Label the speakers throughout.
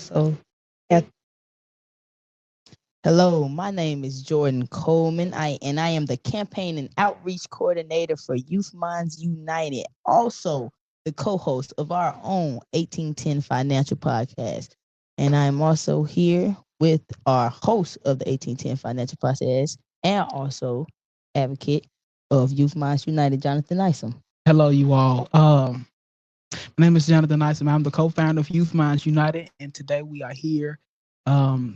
Speaker 1: So, yeah,
Speaker 2: Hello, my name is Jordan Coleman. I am the campaign and outreach coordinator for Youth Minds United. Also, the co-host of our own 1810 Financial Podcast. And I'm also here with our host of the 1810 Financial Podcast and also advocate of Youth Minds United, Jonathan Isom.
Speaker 3: Hello, you all. My name is Jonathan Isom. I'm the co-founder of Youth Minds United, and today we are here.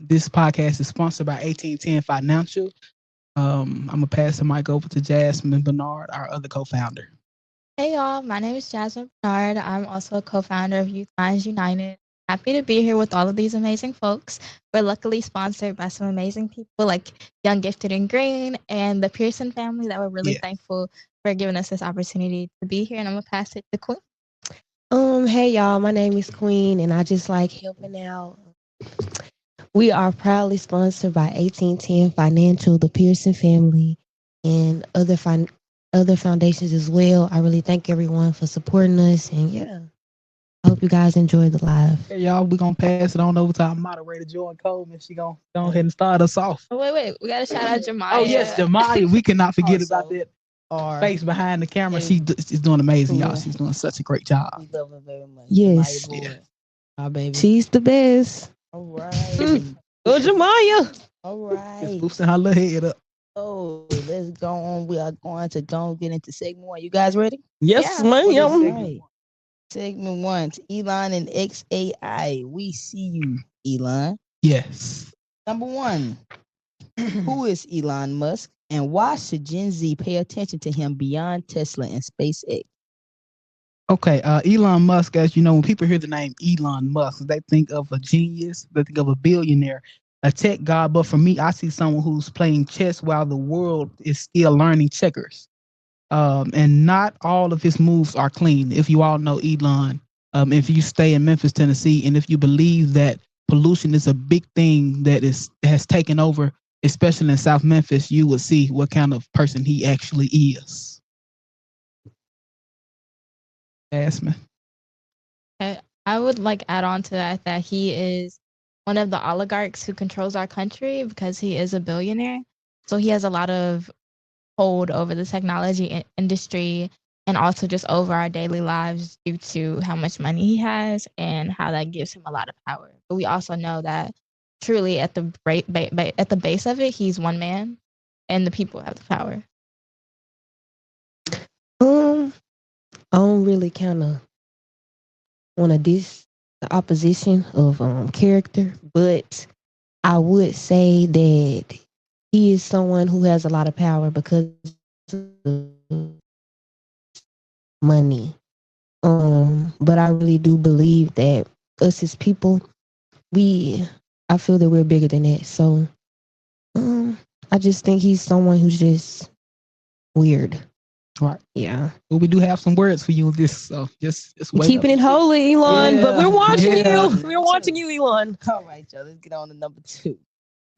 Speaker 3: This podcast is sponsored by 1810 Financial. I'm gonna pass the mic over to Jasmine Bernard, our other co-founder.
Speaker 4: Hey y'all, my name is Jasmine Bernard. I'm also a co-founder of Youth Minds United. Happy to be here with all of these amazing folks. We're luckily sponsored by some amazing people like Young Gifted and Green and the Pearson family that we're really thankful for giving us this opportunity to be here. And I'm gonna pass it to Queen.
Speaker 1: hey y'all, my name is Queen, and I just like helping out. We are proudly sponsored by 1810 Financial, the Pearson family, and other foundations as well. I really thank everyone for supporting us, and yeah, I hope you guys enjoy the live.
Speaker 3: Hey, y'all, we're gonna pass it on over to our moderator, Jordan Coleman. She gonna go ahead and start us off.
Speaker 4: Oh, wait. We gotta shout out Jemiah.
Speaker 3: Oh yes, Jemiah. We cannot forget about that face behind the camera. She's doing amazing, y'all. She's doing such a great job.
Speaker 2: We love her very much.
Speaker 1: Yes.
Speaker 2: Our baby.
Speaker 1: She's the best.
Speaker 2: All right.
Speaker 1: Go, Jemiah.
Speaker 2: All
Speaker 3: Just
Speaker 2: right.
Speaker 3: boosting her little head up.
Speaker 2: So let's go on. We are going to go get into segment one. You guys ready?
Speaker 1: Yes,
Speaker 4: Yeah.
Speaker 1: man.
Speaker 2: All
Speaker 1: Yum.
Speaker 2: right. Segment one, Elon and XAI. We see you, Elon.
Speaker 3: Yes.
Speaker 2: Number one, who is Elon Musk and why should Gen Z pay attention to him beyond Tesla and SpaceX?
Speaker 3: Okay, Elon Musk, as you know, when people hear the name Elon Musk, they think of a genius, they think of a billionaire, a tech god. But for me, I see someone who's playing chess while the world is still learning checkers. And not all of his moves are clean. If you all know Elon, if you stay in Memphis, Tennessee, and if you believe that pollution is a big thing that has taken over, especially in South Memphis, you will see what kind of person he actually is. Jasmine.
Speaker 4: I would like add on to that he is one of the oligarchs who controls our country because he is a billionaire. So he has a lot of hold over the technology industry and also just over our daily lives due to how much money he has and how that gives him a lot of power. But we also know that truly at the at the base of it, he's one man and the people have the power.
Speaker 1: I don't really kind of want to diss the opposition of character, but I would say that he is someone who has a lot of power because of money. But I really do believe that us as people, I feel that we're bigger than that. So, I just think he's someone who's just weird.
Speaker 3: Right.
Speaker 1: Yeah.
Speaker 3: Well, we do have some words for you with this, so just
Speaker 1: We're
Speaker 3: wait
Speaker 1: keeping
Speaker 3: up.
Speaker 1: it holy, Elon, but
Speaker 3: Yeah.
Speaker 1: we're watching
Speaker 3: Yeah.
Speaker 1: you. We're watching you, Elon.
Speaker 2: All right, y'all. Let's get on to number two.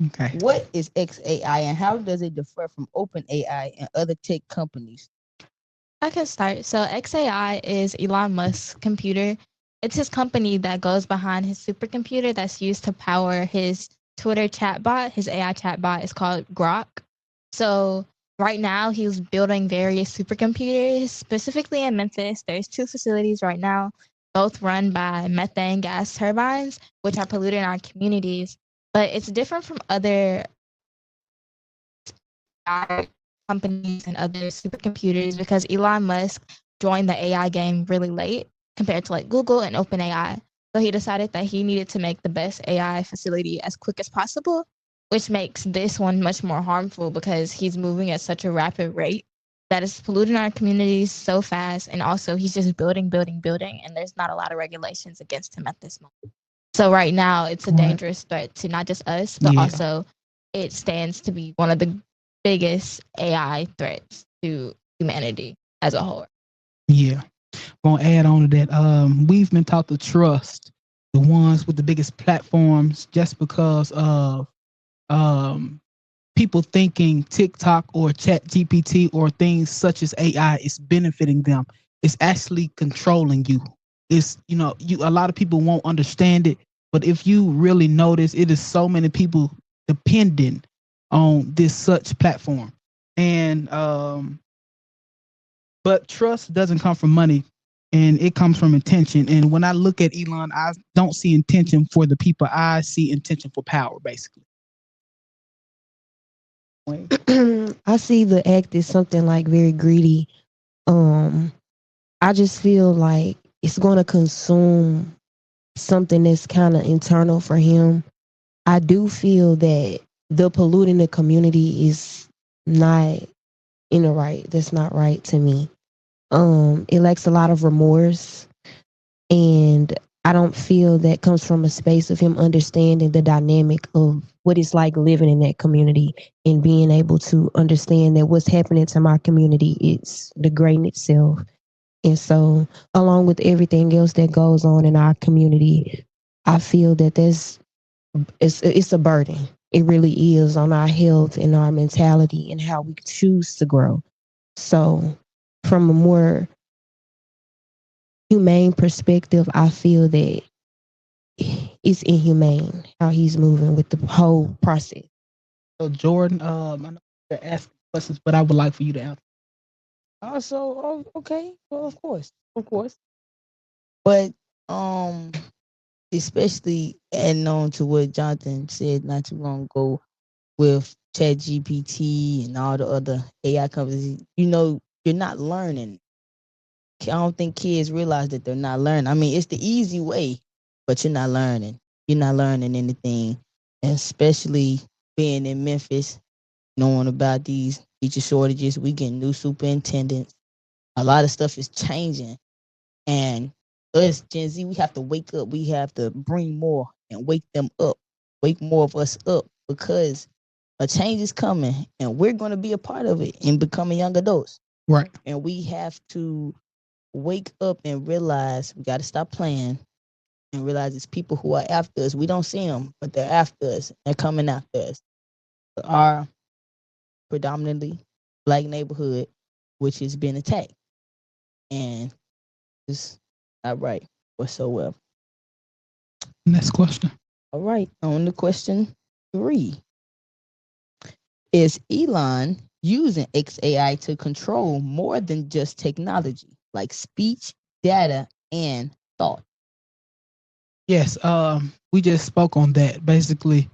Speaker 3: Okay.
Speaker 2: What is XAI and how does it differ from OpenAI and other tech companies?
Speaker 4: I can start. So XAI is Elon Musk's computer. It's his company that goes behind his supercomputer that's used to power his Twitter chatbot. His AI chatbot is called Grok. So right now he's building various supercomputers, specifically in Memphis. There's 2 facilities right now, both run by methane gas turbines, which are polluting our communities. But it's different from other companies and other supercomputers because Elon Musk joined the AI game really late compared to like Google and OpenAI. So he decided that he needed to make the best AI facility as quick as possible, which makes this one much more harmful because he's moving at such a rapid rate that is polluting our communities so fast. And also he's just building, and there's not a lot of regulations against him at this moment. So right now it's a dangerous threat to not just us, but also it stands to be one of the biggest AI threats to humanity as a whole.
Speaker 3: Yeah. Gonna add on to that. We've been taught to trust the ones with the biggest platforms just because of people thinking TikTok or Chat GPT or things such as AI is benefiting them. It's actually controlling you. It's a lot of people won't understand it But if you really notice, it is so many people dependent on this such platform. And but trust doesn't come from money, and it comes from intention. And when I look at Elon, I don't see intention for the people. I see intention for power, basically.
Speaker 1: I see the act as something like very greedy. Um, I just feel like it's going to consume something that's kind of internal for him. I do feel that the polluting the community is not in the right. That's not right to me. It lacks a lot of remorse, and I don't feel that comes from a space of him understanding the dynamic of what it's like living in that community and being able to understand that what's happening to my community is degrading itself. And so, along with everything else that goes on in our community, I feel that it's a burden. It really is on our health and our mentality and how we choose to grow. So, from a more humane perspective, I feel that it's inhumane how he's moving with the whole process.
Speaker 3: So Jordan, I know you're asking questions, but I would like for you to answer.
Speaker 2: Also, oh, okay, well, of course, but um, especially adding on to what Jonathan said not too long ago with ChatGPT and all the other AI companies, you're not learning. I don't think kids realize that they're not learning. I mean, it's the easy way, but you're not learning. You're not learning anything, and especially being in Memphis, knowing about these teacher shortages. We get new superintendents. A lot of stuff is changing, and us Gen Z, we have to wake up. We have to bring more and wake them up, wake more of us up, because a change is coming, and we're going to be a part of it in becoming young adults.
Speaker 3: Right.
Speaker 2: And we have to wake up and realize we got to stop playing and realize it's people who are after us. We don't see them, but they're after us. They're coming after us. Our predominantly black neighborhood, which is being attacked, and it's not right whatsoever.
Speaker 3: Next question.
Speaker 2: All right, on to question 3. Is Elon using XAI to control more than just technology, like speech, data, and thought?
Speaker 3: Yes. We just spoke on that. Basically,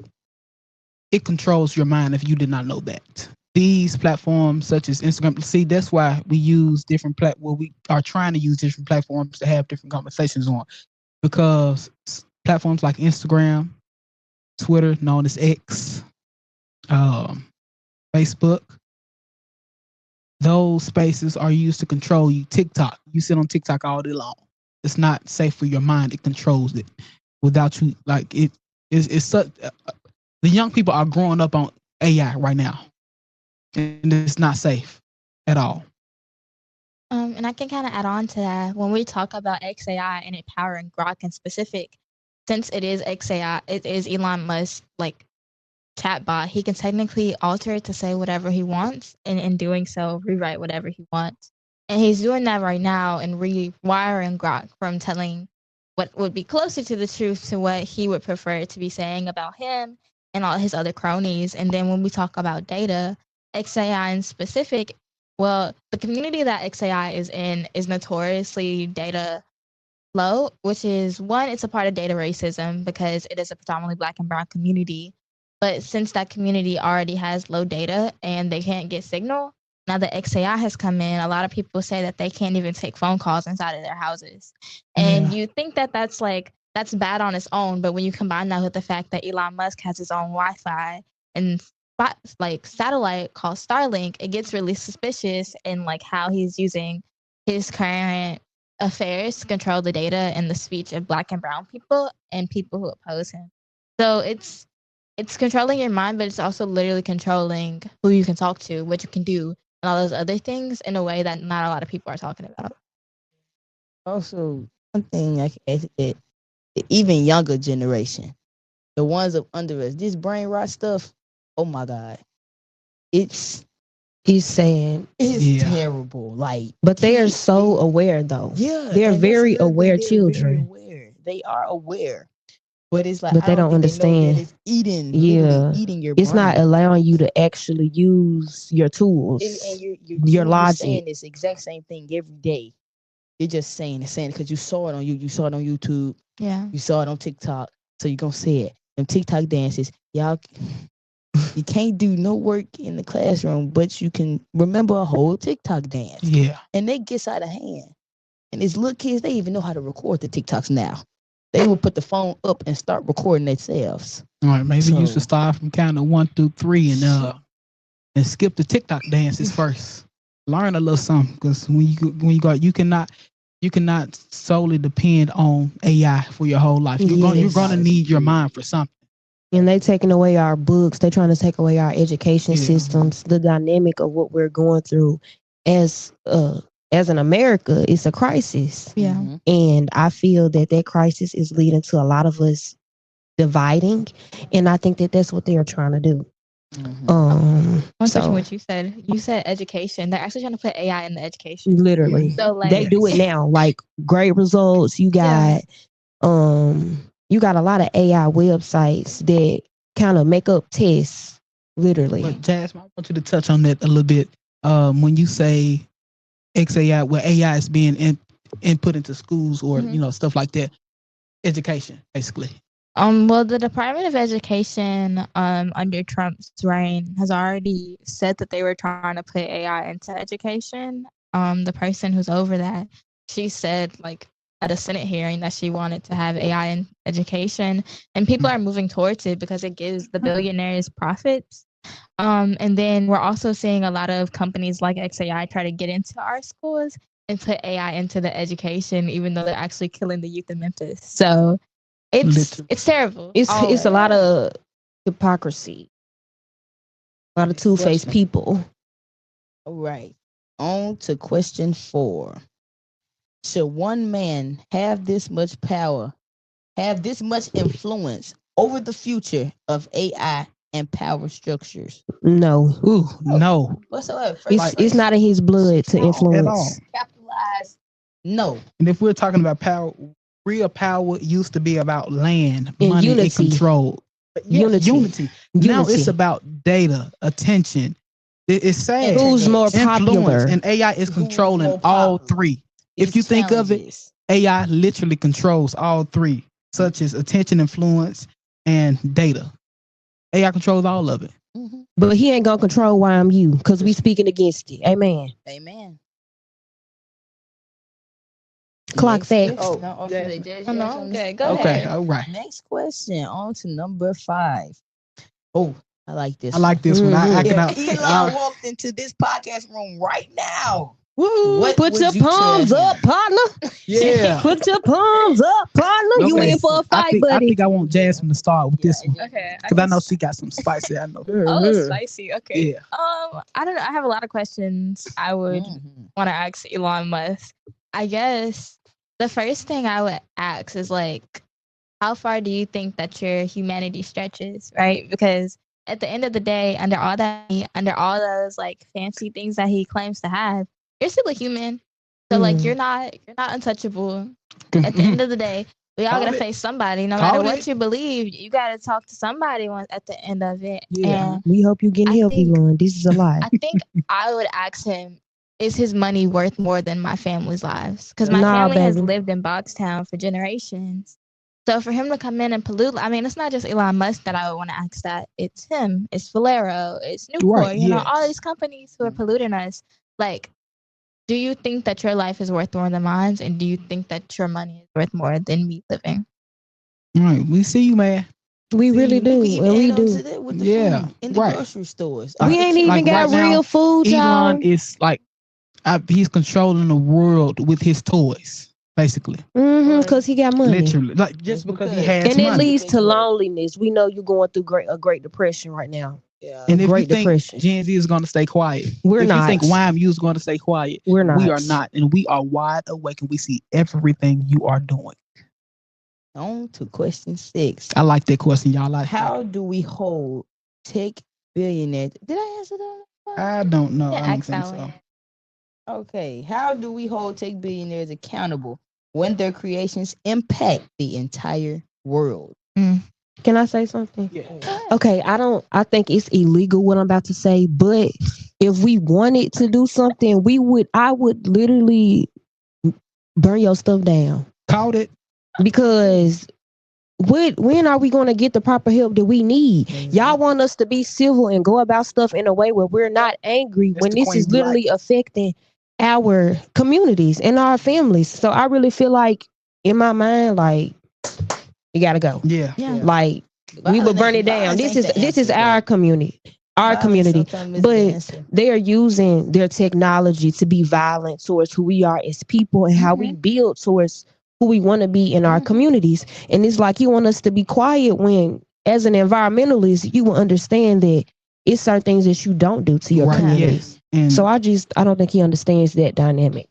Speaker 3: it controls your mind if you did not know that. These platforms such as Instagram, see, that's why we use we are trying to use different platforms to have different conversations on, because platforms like Instagram, Twitter, known as X, um, Facebook, those spaces are used to control you. TikTok, you sit on TikTok all day long. It's not safe for your mind. It controls it without you. Like it's such. The young people are growing up on AI right now, and it's not safe at all.
Speaker 4: And I can kind of add on to that when we talk about XAI and it powering Grok in specific, since it is XAI, it is Elon Musk like chatbot. He can technically alter it to say whatever he wants, and in doing so, rewrite whatever he wants. And he's doing that right now and rewiring Grok from telling what would be closer to the truth to what he would prefer to be saying about him and all his other cronies. And then when we talk about data, XAI in specific, well, the community that XAI is in is notoriously data low, which is one, it's a part of data racism because it is a predominantly black and brown community. But since that community already has low data and they can't get signal, now that XAI has come in, a lot of people say that they can't even take phone calls inside of their houses. And
Speaker 3: Yeah.
Speaker 4: you think that that's bad on its own, but when you combine that with the fact that Elon Musk has his own Wi-Fi and like satellite called Starlink, it gets really suspicious in like how he's using his current affairs to control the data and the speech of black and brown people and people who oppose him. So it's controlling your mind, but it's also literally controlling who you can talk to, what you can do, and all those other things in a way that not a lot of people are talking about.
Speaker 2: Also, one thing I can add to that, the even younger generation, the ones up under us, this brain rot stuff, oh my God. It's
Speaker 1: He's saying,
Speaker 2: it's
Speaker 3: Yeah.
Speaker 2: terrible. Like,
Speaker 1: but they are so aware though.
Speaker 2: yeah,
Speaker 1: They're
Speaker 2: and that's
Speaker 1: very
Speaker 2: another thing.
Speaker 1: aware
Speaker 2: They're very
Speaker 1: children.
Speaker 2: aware. They are aware. But it's like
Speaker 1: But
Speaker 2: I
Speaker 1: they
Speaker 2: don't
Speaker 1: don't
Speaker 2: think they know that
Speaker 1: understand.
Speaker 2: it's eating, literally
Speaker 1: Yeah.
Speaker 2: eating your
Speaker 1: It's not
Speaker 2: brain.
Speaker 1: allowing you to actually use your
Speaker 2: And
Speaker 1: tools, your
Speaker 2: you're
Speaker 1: logic.
Speaker 2: saying this exact same thing every day. You're just saying it because you saw it on you saw it on YouTube,
Speaker 4: Yeah.
Speaker 2: you saw it on TikTok, so you're gonna say it. Them TikTok dances, y'all, you can't do no work in the classroom, but you can remember a whole TikTok dance.
Speaker 3: Yeah.
Speaker 2: And they gets out of hand. And these little kids, they even know how to record the TikToks now. They will put the phone up and start recording themselves.
Speaker 3: All right, maybe you
Speaker 2: So-
Speaker 3: should start from kind of 1 through 3 and skip the TikTok dances first. Learn a little something, because when you go, you cannot solely depend on AI for your whole life. You're
Speaker 1: Yes.
Speaker 3: gonna need your mind for something.
Speaker 1: And they taking away our books. They trying to take away our education
Speaker 3: Yeah.
Speaker 1: systems. The dynamic of what we're going through as an America, it's a crisis.
Speaker 4: Yeah.
Speaker 2: Mhm.
Speaker 1: And I feel that crisis is leading to a lot of us dividing. And I think that that's what they are trying to do.
Speaker 2: Mhm.
Speaker 4: One question,
Speaker 1: So
Speaker 4: what you said education. They're actually trying to put AI in the education.
Speaker 1: literally,
Speaker 4: So like
Speaker 1: they do it now. Like great results. You got you got a lot of AI websites that kind of make up tests. Literally.
Speaker 3: But Jasmine, I want you to touch on that a little bit. When you say XAI, where AI is being input into schools or
Speaker 4: Mhm.
Speaker 3: stuff like that, education basically.
Speaker 4: Well, the Department of Education under Trump's reign has already said that they were trying to put AI into education. The person who's over that, she said like at a Senate hearing that she wanted to have AI in education, and people are moving towards it because it gives the billionaires profits. And then we're also seeing a lot of companies like XAI try to get into our schools and put AI into the education, even though they're actually killing the youth in Memphis. So
Speaker 3: Literally.
Speaker 4: it's terrible.
Speaker 1: It's a lot of hypocrisy. A lot of two-faced people.
Speaker 2: All right. On to question 4. Should one man have this much power, have this much influence over the future of AI and power structures?
Speaker 1: No.
Speaker 3: Ooh, no.
Speaker 2: Whatsoever.
Speaker 1: It's not in his blood to
Speaker 3: At all.
Speaker 1: influence.
Speaker 2: Capitalize. No.
Speaker 3: And if we're talking about power, real power used to be about land,
Speaker 1: And
Speaker 3: money,
Speaker 1: unity.
Speaker 3: and control. Yes, unity. Now it's about data, attention. It's sad.
Speaker 1: Who's more
Speaker 3: Influence,
Speaker 1: popular?
Speaker 3: and AI is
Speaker 2: Who's
Speaker 3: controlling
Speaker 2: more
Speaker 3: all
Speaker 2: popular?
Speaker 3: 3. If you think of it,
Speaker 2: Challenges.
Speaker 3: AI literally controls all 3, such as attention, influence, and data. AI controls all of it.
Speaker 2: Mhm.
Speaker 1: But he ain't gonna control YMU because we speaking against it. Amen.
Speaker 2: Amen.
Speaker 1: Clock
Speaker 2: Next
Speaker 1: facts.
Speaker 2: que- no, okay, Jazz,
Speaker 4: Oh,
Speaker 2: you
Speaker 4: no,
Speaker 2: have something to
Speaker 4: okay,
Speaker 2: say?
Speaker 4: go
Speaker 3: Okay,
Speaker 4: ahead.
Speaker 3: all right.
Speaker 2: Next question. On to number 5. Oh, I like this.
Speaker 3: I like this one. I
Speaker 1: Mhm.
Speaker 3: can.
Speaker 2: If Elon walked into this podcast room right now,
Speaker 1: Woo!
Speaker 2: what
Speaker 1: Put
Speaker 2: would
Speaker 1: your
Speaker 2: you tell
Speaker 1: palms
Speaker 2: him?
Speaker 1: up, partner.
Speaker 3: Yeah.
Speaker 1: Put your palms up, partner. You
Speaker 3: Okay.
Speaker 1: in for a
Speaker 3: I
Speaker 1: fight,
Speaker 3: think
Speaker 1: buddy.
Speaker 3: I want Jasmine to start with this one,
Speaker 4: Okay.
Speaker 3: because I know she got some spicy. I know.
Speaker 4: Oh,
Speaker 1: Mhm.
Speaker 4: spicy. Okay.
Speaker 3: Yeah.
Speaker 4: I don't know. I have a lot of questions I would
Speaker 2: Mhm.
Speaker 4: want to ask Elon Musk. I guess the first thing I would ask is like, how far do you think that your humanity stretches, right? Because at the end of the day, under all that, under all those like fancy things that he claims to have, you're still a human. So like, you're not untouchable. At the end of the day, we all
Speaker 3: Call
Speaker 4: gotta
Speaker 3: it.
Speaker 4: face somebody. No
Speaker 3: Call
Speaker 4: matter what
Speaker 3: it.
Speaker 4: you believe, you gotta talk to somebody once at the end of it.
Speaker 3: Yeah.
Speaker 4: And
Speaker 1: We hope you getting
Speaker 4: I
Speaker 1: help,
Speaker 4: think-
Speaker 1: Elon. This is a lie.
Speaker 4: I think I would ask him, is his money worth more than my family's lives? Because my
Speaker 1: Nah,
Speaker 4: family has
Speaker 1: baby.
Speaker 4: lived in Boxtown for generations. So for him to come in and pollute, I mean, it's not just Elon Musk that I would want to ask that. It's him, it's Valero, it's Newport,
Speaker 3: Right,
Speaker 4: you know, all
Speaker 3: yes.
Speaker 4: these companies who are polluting us. Like, do you think that your life is worth more than mine? And do you think that your money is worth more than me living?
Speaker 3: All right. We see you, man.
Speaker 1: We really
Speaker 2: You
Speaker 1: do,
Speaker 2: can even
Speaker 1: and we
Speaker 2: add on
Speaker 1: do.
Speaker 2: to that with the
Speaker 3: Yeah,
Speaker 2: food in the
Speaker 3: right.
Speaker 2: grocery stores.
Speaker 3: Like-
Speaker 1: We ain't even
Speaker 3: like
Speaker 1: got
Speaker 3: right now,
Speaker 1: real food, y'all.
Speaker 3: Elon is like, he's controlling the world with his toys, basically.
Speaker 1: Because he got money.
Speaker 3: Literally, like just because he has
Speaker 1: And it
Speaker 3: money.
Speaker 1: leads to loneliness. We know you're going through a Great Depression right now.
Speaker 2: Yeah.
Speaker 3: And if you
Speaker 1: Great
Speaker 3: think
Speaker 1: Depression.
Speaker 3: Gen Z is going to stay quiet,
Speaker 1: We're
Speaker 3: if
Speaker 1: not.
Speaker 3: you think YMU is going to stay quiet,
Speaker 1: We're not.
Speaker 3: we are not, and we are wide awake, and we see everything you are doing.
Speaker 2: On to question 6.
Speaker 3: I like that question, y'all. Like,
Speaker 2: How do we hold tech billionaires? Did I answer that?
Speaker 3: I don't know.
Speaker 4: Yeah,
Speaker 3: I don't
Speaker 4: ask
Speaker 3: think
Speaker 4: that
Speaker 3: so.
Speaker 4: one.
Speaker 2: Okay. How do we hold tech billionaires accountable when their creations impact the entire world?
Speaker 4: Mm.
Speaker 1: Can I say something?
Speaker 3: Yeah.
Speaker 1: Okay, I think it's illegal what I'm about to say, but if we wanted to do something, I would literally burn your stuff down.
Speaker 3: Caught it.
Speaker 1: Because when are we going to get the proper help that we need? Y'all want us to be civil and go about stuff in a way where we're not angry
Speaker 3: That's
Speaker 1: when
Speaker 3: the
Speaker 1: this
Speaker 3: queen
Speaker 1: is
Speaker 3: be like.
Speaker 1: literally affecting our communities and our families. So I really feel like in my mind, like you gotta go.
Speaker 3: Yeah.
Speaker 4: Yeah.
Speaker 1: Like we would burn it down. This is our community. Our
Speaker 2: Violence
Speaker 1: community.
Speaker 2: sometimes is the
Speaker 1: But
Speaker 2: answer.
Speaker 1: they are using their technology to be violent towards who we are as people and how we build towards who we want to be in our communities. And it's like you want us to be quiet when, as an environmentalist, you will understand that it's certain things that you don't do to your
Speaker 3: Right.
Speaker 1: communities.
Speaker 3: Yes. And
Speaker 1: So I don't think he understands that dynamic.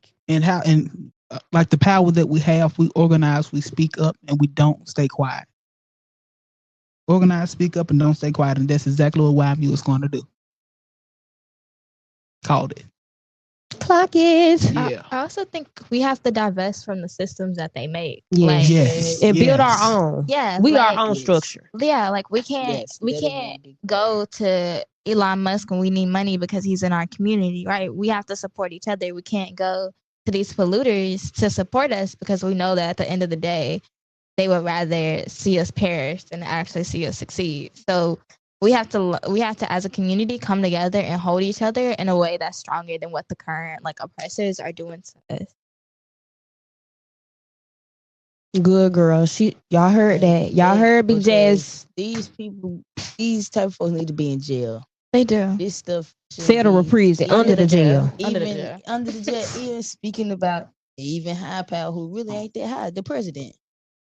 Speaker 3: like the power that we have, we organize, we speak up, and we don't stay quiet. Organize, speak up, and don't stay quiet, and that's exactly what YMU is going to do. Called it.
Speaker 1: Clock it.
Speaker 3: Yeah.
Speaker 4: I also think we have to divest from the systems that they make.
Speaker 1: Yes.
Speaker 4: Like,
Speaker 3: Yes.
Speaker 1: And build
Speaker 3: Yes.
Speaker 1: our own.
Speaker 4: yeah,
Speaker 1: We
Speaker 4: like,
Speaker 1: our own
Speaker 2: Yes.
Speaker 1: structure.
Speaker 4: yeah, like we can't
Speaker 2: Yes,
Speaker 4: we
Speaker 2: that is one
Speaker 4: can't
Speaker 2: big
Speaker 4: go to Elon Musk when we need money because he's in our community, right? We have to support each other. We can't go to these polluters to support us because we know that at the end of the day, they would rather see us perish than actually see us succeed. So we have to as a community come together and hold each other in a way that's stronger than what the current like oppressors are doing to us.
Speaker 1: Good girl. Y'all heard that. Y'all heard Big Jazz.
Speaker 2: These people, these type of folks need to be in jail.
Speaker 4: They do.
Speaker 2: This stuff
Speaker 1: Federal prison under the jail.
Speaker 4: Under the
Speaker 2: Even
Speaker 4: jail.
Speaker 2: under the jail. Even speaking about even high power who really ain't that high, the president.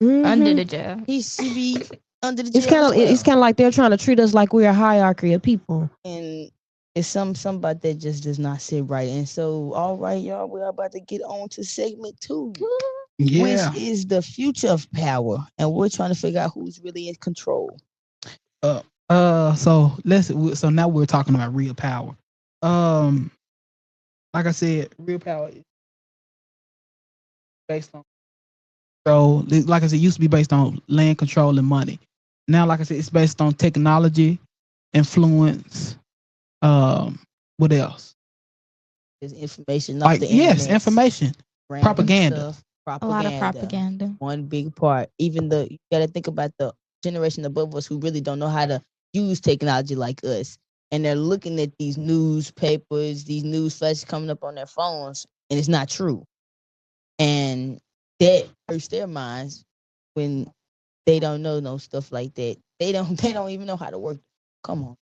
Speaker 4: Under
Speaker 1: Mhm.
Speaker 4: the jail.
Speaker 2: He should be under the jail.
Speaker 1: It's kind of
Speaker 2: as well.
Speaker 1: it's kind of like they're trying to treat us like we're a hierarchy of people.
Speaker 2: And it's some about that just does not sit right. And so, all right, y'all, we're about to get on to segment 2,
Speaker 3: Yeah.
Speaker 2: which is the future of power, and we're trying to figure out who's really in control.
Speaker 3: So now we're talking about real power. Like I said, real power is based on control. Like I said, it used to be based on land control and money. Now, like I said, it's based on technology, influence. What else?
Speaker 2: There's information off
Speaker 3: Like
Speaker 2: the
Speaker 3: yes,
Speaker 2: internet,
Speaker 3: information,
Speaker 2: random
Speaker 3: propaganda.
Speaker 2: stuff,
Speaker 4: A lot of propaganda.
Speaker 2: One big part. Even the you got to think about the generation above us who really don't know how to use technology like us, and they're looking at these newspapers, these news flashes coming up on their phones, and it's not true, and that hurts their minds when they don't know no stuff like that. They don't they don't even know how to work. Come on.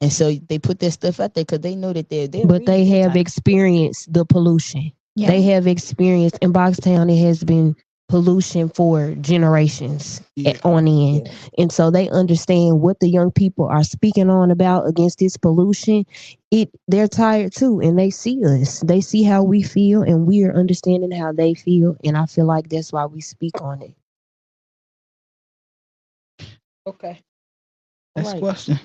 Speaker 2: And so they put their stuff out there because they know that they're
Speaker 1: But they have experienced the pollution.
Speaker 4: Yeah.
Speaker 1: They have experienced in Boxtown. It has been pollution for generations on end, and so they understand what the young people are speaking on about against this pollution. They're tired too, and they see us. They see how we feel, and we are understanding how they feel. And I feel like that's why we speak on it.
Speaker 3: Okay. Next
Speaker 2: Right.
Speaker 3: question.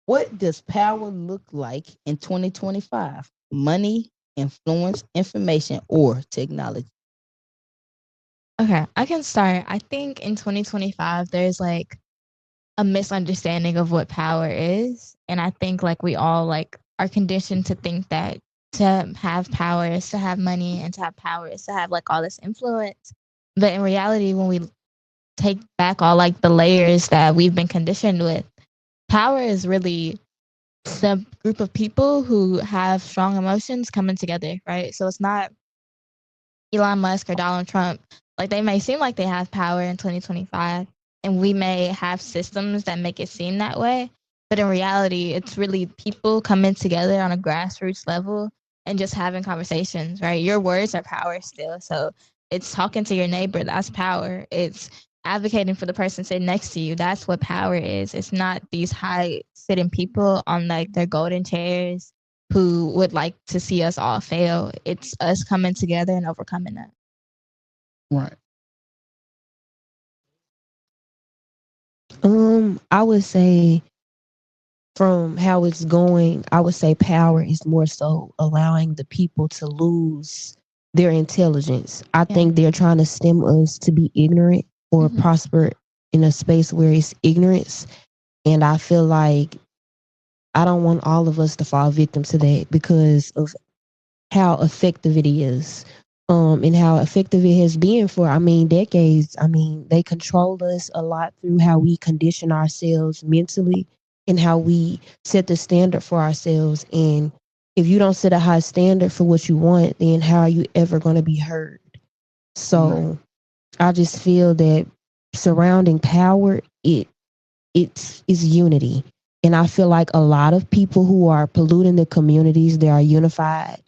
Speaker 2: What does power look like in 2025? Money, influence, information, or technology?
Speaker 4: Okay, I can start. I think in 2025 there's like a misunderstanding of what power is, and I think like we all like are conditioned to think that to have power is to have money and to have power is to have like all this influence. But in reality, when we take back all like the layers that we've been conditioned with, power is really the group of people who have strong emotions coming together, right? So it's not Elon Musk or Donald Trump. Like they may seem like they have power in 2025, and we may have systems that make it seem that way. But in reality, it's really people coming together on a grassroots level and just having conversations, right? Your words are power still. So it's talking to your neighbor, that's power. It's advocating for the person sitting next to you. That's what power is. It's not these high sitting people on like their golden chairs who would like to see us all fail. It's us coming together and overcoming that.
Speaker 3: Right.
Speaker 1: I would say from how it's going, I would say power is more so allowing the people to lose their intelligence. I think they're trying to stem us to be ignorant or prosper in a space where it's ignorance. And I feel like I don't want all of us to fall victim to that because of how effective it is. And how effective it has been for, I mean, decades. I mean, they control us a lot through how we condition ourselves mentally and how we set the standard for ourselves. And if you don't set a high standard for what you want, then how are you ever going to be heard? So I just feel that surrounding power, it's is unity. And I feel like a lot of people who are polluting the communities, they are unified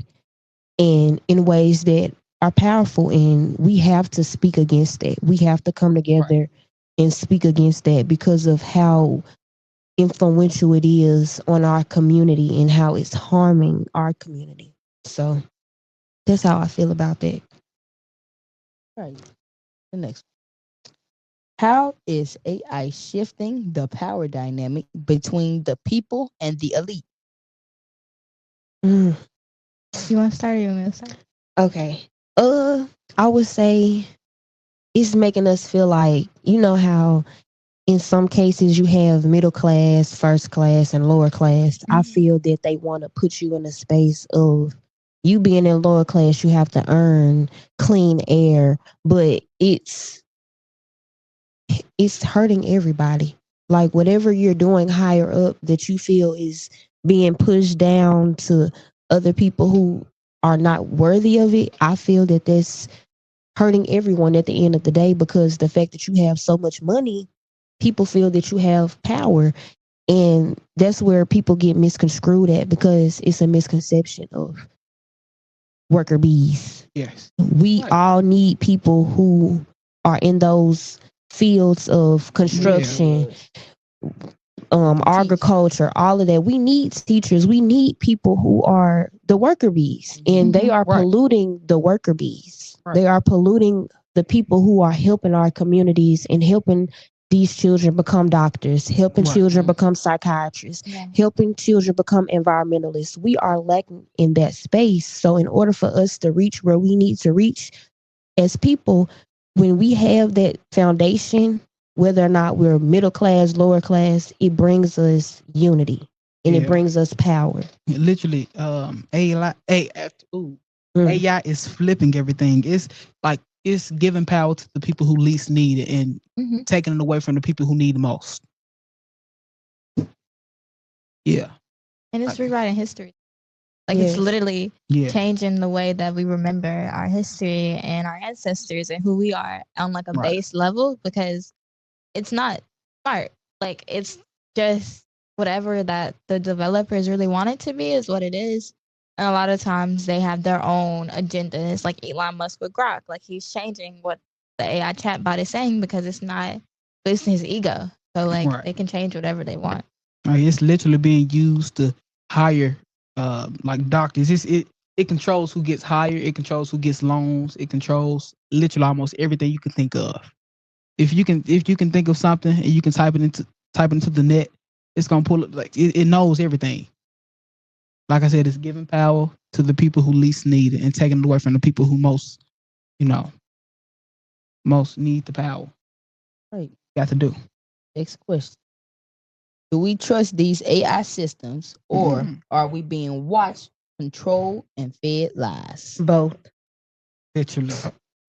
Speaker 1: and in ways that are powerful, and we have to speak against that. We have to come together and speak against that because of how influential it is on our community and how it's harming our community. So that's how I feel about that.
Speaker 2: Right. The next. How is AI shifting the power dynamic between the people and the elite?
Speaker 1: Mm,
Speaker 4: You want to start or you want me to start?
Speaker 1: okay. I would say it's making us feel like, you know how in some cases you have middle class, first class, and lower class. I feel that they want to put you in a space of you being in lower class, you have to earn clean air, but it's hurting everybody. Like whatever you're doing higher up that you feel is being pushed down to other people who are not worthy of it, I feel that that's hurting everyone at the end of the day because the fact that you have so much money, people feel that you have power. And that's where people get misconstrued at because it's a misconception of worker bees.
Speaker 3: Yes.
Speaker 1: We
Speaker 3: Right.
Speaker 1: all need people who are in those fields of construction, agriculture, all of that. We need teachers. We need people who are the worker bees, and they are
Speaker 3: Right.
Speaker 1: polluting the worker bees.
Speaker 3: Right.
Speaker 1: They are polluting the people who are helping our communities and helping these children become doctors, helping
Speaker 3: Right.
Speaker 1: children become psychiatrists,
Speaker 4: Yeah.
Speaker 1: helping children become environmentalists. We are lacking in that space. So, in order for us to reach where we need to reach as people, when we have that foundation, whether or not we're middle class, lower class, it brings us unity and it
Speaker 3: Yeah.
Speaker 1: brings us power.
Speaker 3: Literally,
Speaker 1: Mm.
Speaker 3: AI is flipping everything. It's like it's giving power to the people who least need it and taking it away from the people who need the most. Yeah.
Speaker 4: And it's rewriting history. Like it's
Speaker 1: Yes.
Speaker 4: literally
Speaker 3: Yeah.
Speaker 4: changing the way that we remember our history and our ancestors and who we are on like a
Speaker 3: Right.
Speaker 4: base level because it's not smart. Like it's just whatever that the developers really want it to be is what it is. And a lot of times they have their own agenda. It's like Elon Musk with Grok. Like he's changing what the AI chatbot is saying because it's not boosting his ego. So like
Speaker 3: Right.
Speaker 4: they can change whatever they want.
Speaker 3: Like, it's literally being used to hire like doctors. It controls who gets hired, it controls who gets loans, it controls literally almost everything you can think of. If you can think of something and you can type it into the net, it's gonna pull it like it knows everything. Like I said, it's giving power to the people who least need it and taking it away from the people who you know, most need the power.
Speaker 2: Right.
Speaker 3: Got to do.
Speaker 2: Next question. Do we trust these AI systems or are we being watched, controlled, and fed lies?
Speaker 1: Both.
Speaker 3: Literally.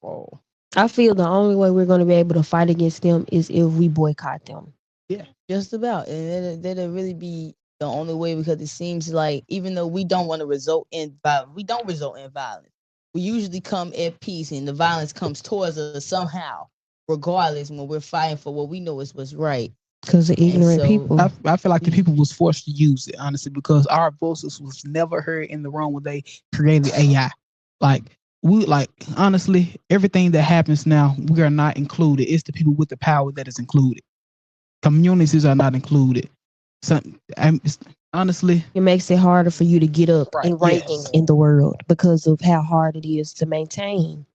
Speaker 2: Oh,
Speaker 1: I feel the only way we're going to be able to fight against them is if we boycott them.
Speaker 2: yeah, just about. And that'll really be the only way because it seems like even though we don't want to result in violence, we don't result in violence. We usually come at peace and the violence comes towards us somehow, regardless when we're fighting for what we know is what's right.
Speaker 1: Because of ignorant people.
Speaker 3: I feel like the people was forced to use it, honestly, because our voices was never heard in the room when they created AI. Like honestly, everything that happens now, we are not included. It's the people with the power that is included. Communities are not included. So, honestly,
Speaker 1: It makes it harder for you to get up
Speaker 3: right,
Speaker 1: in ranking in the world because of how hard it is to maintain.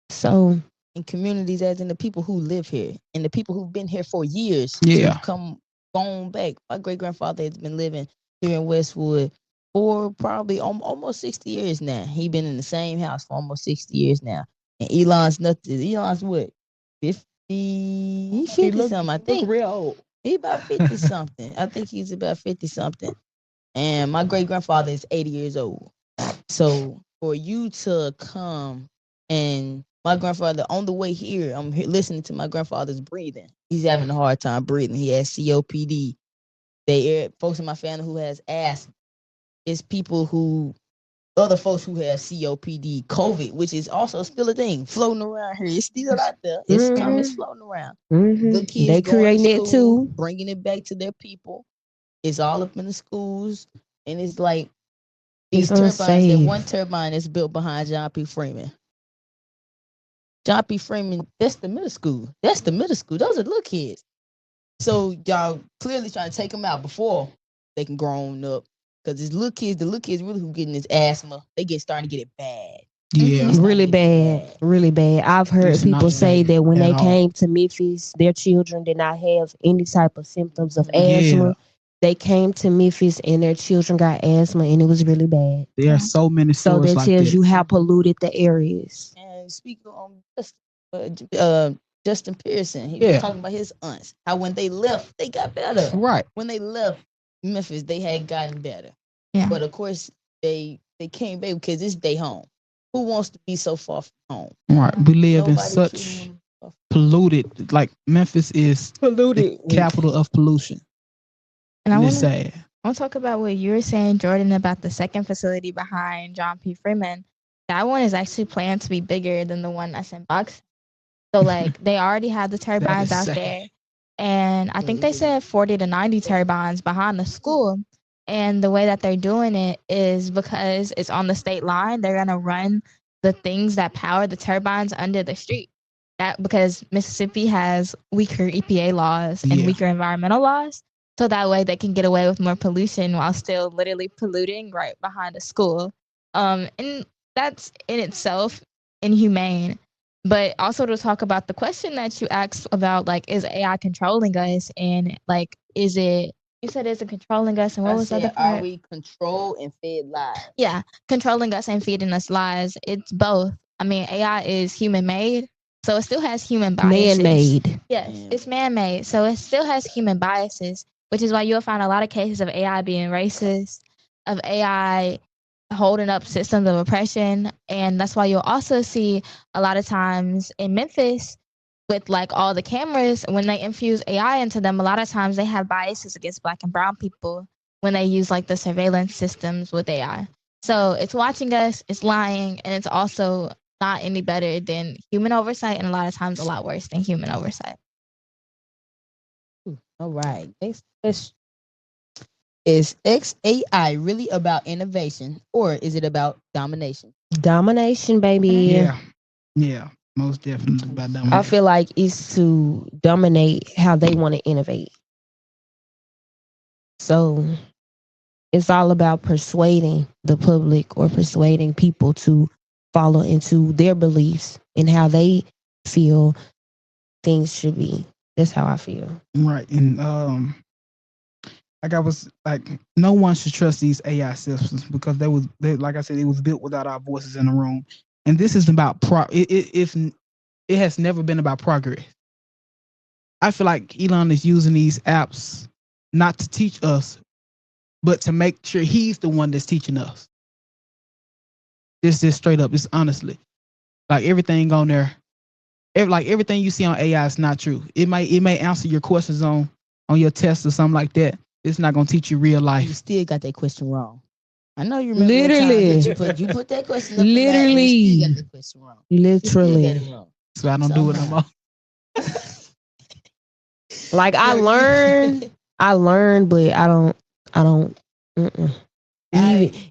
Speaker 1: So,
Speaker 2: in communities as in the people who live here and the people who've been here for years.
Speaker 3: Yeah.
Speaker 2: Gone back. My great grandfather has been living here in Westwood for probably almost 60 years now. He been in the same house for almost 60 years now. And Elon's nothing. Elon's what? He
Speaker 3: He
Speaker 2: 50
Speaker 3: look,
Speaker 2: something, I
Speaker 3: look
Speaker 2: think.
Speaker 3: real old.
Speaker 2: He about 50 something. I think he's about 50 something. And my great grandfather is 80 years old. So for you to come and my grandfather on the way here, listening to my grandfather's breathing. He's having a hard time breathing. He has COPD. Folks in my family who has asthma. It's people who other folks who have COPD, COVID, which is also still a thing floating around here. It's still out there. It's coming. It's floating around. The kids
Speaker 1: They
Speaker 2: going to
Speaker 1: creating it
Speaker 2: school,
Speaker 1: too.
Speaker 2: bringing it back to their people. It's all up in the schools, and it's like these
Speaker 1: It's
Speaker 2: turbines. That one
Speaker 1: unsafe.
Speaker 2: turbine is built behind John P. Freeman. John P. Freeman. That's the middle school. That's the middle school. Those are little kids. So y'all clearly trying to take them out before they can grown up. Because the little kids really who getting this asthma, they starting to get it bad.
Speaker 3: Yeah,
Speaker 2: It's starting
Speaker 1: Really
Speaker 2: to get
Speaker 1: bad.
Speaker 2: bad.
Speaker 1: Really bad. I've heard
Speaker 3: it's not
Speaker 1: people say
Speaker 3: safe
Speaker 1: that when
Speaker 3: at
Speaker 1: they
Speaker 3: all.
Speaker 1: came to Memphis, their children did not have any type of symptoms of
Speaker 3: Yeah,
Speaker 1: asthma. They came to Memphis and their children got asthma and it was really bad.
Speaker 3: there are so many
Speaker 1: So
Speaker 3: stories
Speaker 1: that
Speaker 3: like
Speaker 1: tells
Speaker 3: that.
Speaker 1: you how polluted the areas.
Speaker 2: And speaking on Justin Pearson, he was
Speaker 3: Yeah,
Speaker 2: talking about his aunts. How when they left, they got better.
Speaker 3: right.
Speaker 2: When they left Memphis, they had gotten better.
Speaker 4: Yeah.
Speaker 2: But of course, they came back because it's their home. Who wants to be so far from home?
Speaker 3: Right. We live in
Speaker 2: Nobody
Speaker 3: such
Speaker 2: truly wants
Speaker 3: polluted, like Memphis is the
Speaker 1: Polluted.
Speaker 3: capital of pollution.
Speaker 4: And I
Speaker 3: And
Speaker 4: want
Speaker 3: it's
Speaker 4: to
Speaker 3: sad.
Speaker 4: talk about what you were saying, Jordan, about the second facility behind John P. Freeman. That one is actually planned to be bigger than the one that's in Bucks. So like they already have the
Speaker 3: That
Speaker 4: turbines
Speaker 3: is
Speaker 4: out
Speaker 3: sad.
Speaker 4: there, and I think they said 40 to 90 turbines behind the school. And the way that they're doing it is because it's on the state line. They're gonna run the things that power the turbines under the street. That because Mississippi has weaker EPA laws and
Speaker 3: Yeah,
Speaker 4: weaker environmental laws, so that way they can get away with more pollution while still literally polluting right behind a school. And that's in itself inhumane. But also to talk about the question that you asked about, like, is AI controlling us? And, like, is it, you said, is it controlling us? And what
Speaker 2: I
Speaker 4: was the other
Speaker 2: said, are
Speaker 4: part?
Speaker 2: we controlled and fed lies?
Speaker 4: Yeah, controlling us and feeding us lies. It's both. I mean, AI is human made, so it still has human biases.
Speaker 1: Man made.
Speaker 4: Yes,
Speaker 2: Man.
Speaker 4: it's man made, so it still has human biases, which is why you'll find a lot of cases of AI being racist, of AI holding up systems of oppression. And that's why you'll also see a lot of times in Memphis with like all the cameras, when they infuse AI into them, a lot of times they have biases against Black and brown people when they use like the surveillance systems with AI. So it's watching us, it's lying, and it's also not any better than human oversight, and a lot of times a lot worse than human oversight.
Speaker 2: All right. Next question. Is XAI really about innovation or is it about domination?
Speaker 1: Domination, baby.
Speaker 3: yeah, yeah. Most definitely about
Speaker 1: I
Speaker 3: domination.
Speaker 1: feel like it's to dominate how they want to innovate. So it's all about persuading the public or persuading people to follow into their beliefs and how they feel things should be. That's how I feel.
Speaker 3: Right. And like I was like, no one should trust these AI systems because like I said, it was built without our voices in the room. And this is about it has never been about progress. I feel like Elon is using these apps not to teach us, but to make sure he's the one that's teaching us. This is straight up. It's honestly like everything on there. Like everything you see on AI is not true. It may answer your questions on your test or something like that. It's not gonna teach you real
Speaker 2: You
Speaker 3: life.
Speaker 2: still got that question wrong. I know you remember
Speaker 1: Literally.
Speaker 2: that time that you put that question up
Speaker 1: Literally.
Speaker 2: you still got the question wrong. You still got it
Speaker 1: Literally.
Speaker 2: wrong.
Speaker 3: So I don't do it no
Speaker 2: Somehow.
Speaker 3: more.
Speaker 1: Like I learned, but I don't. Mm-mm.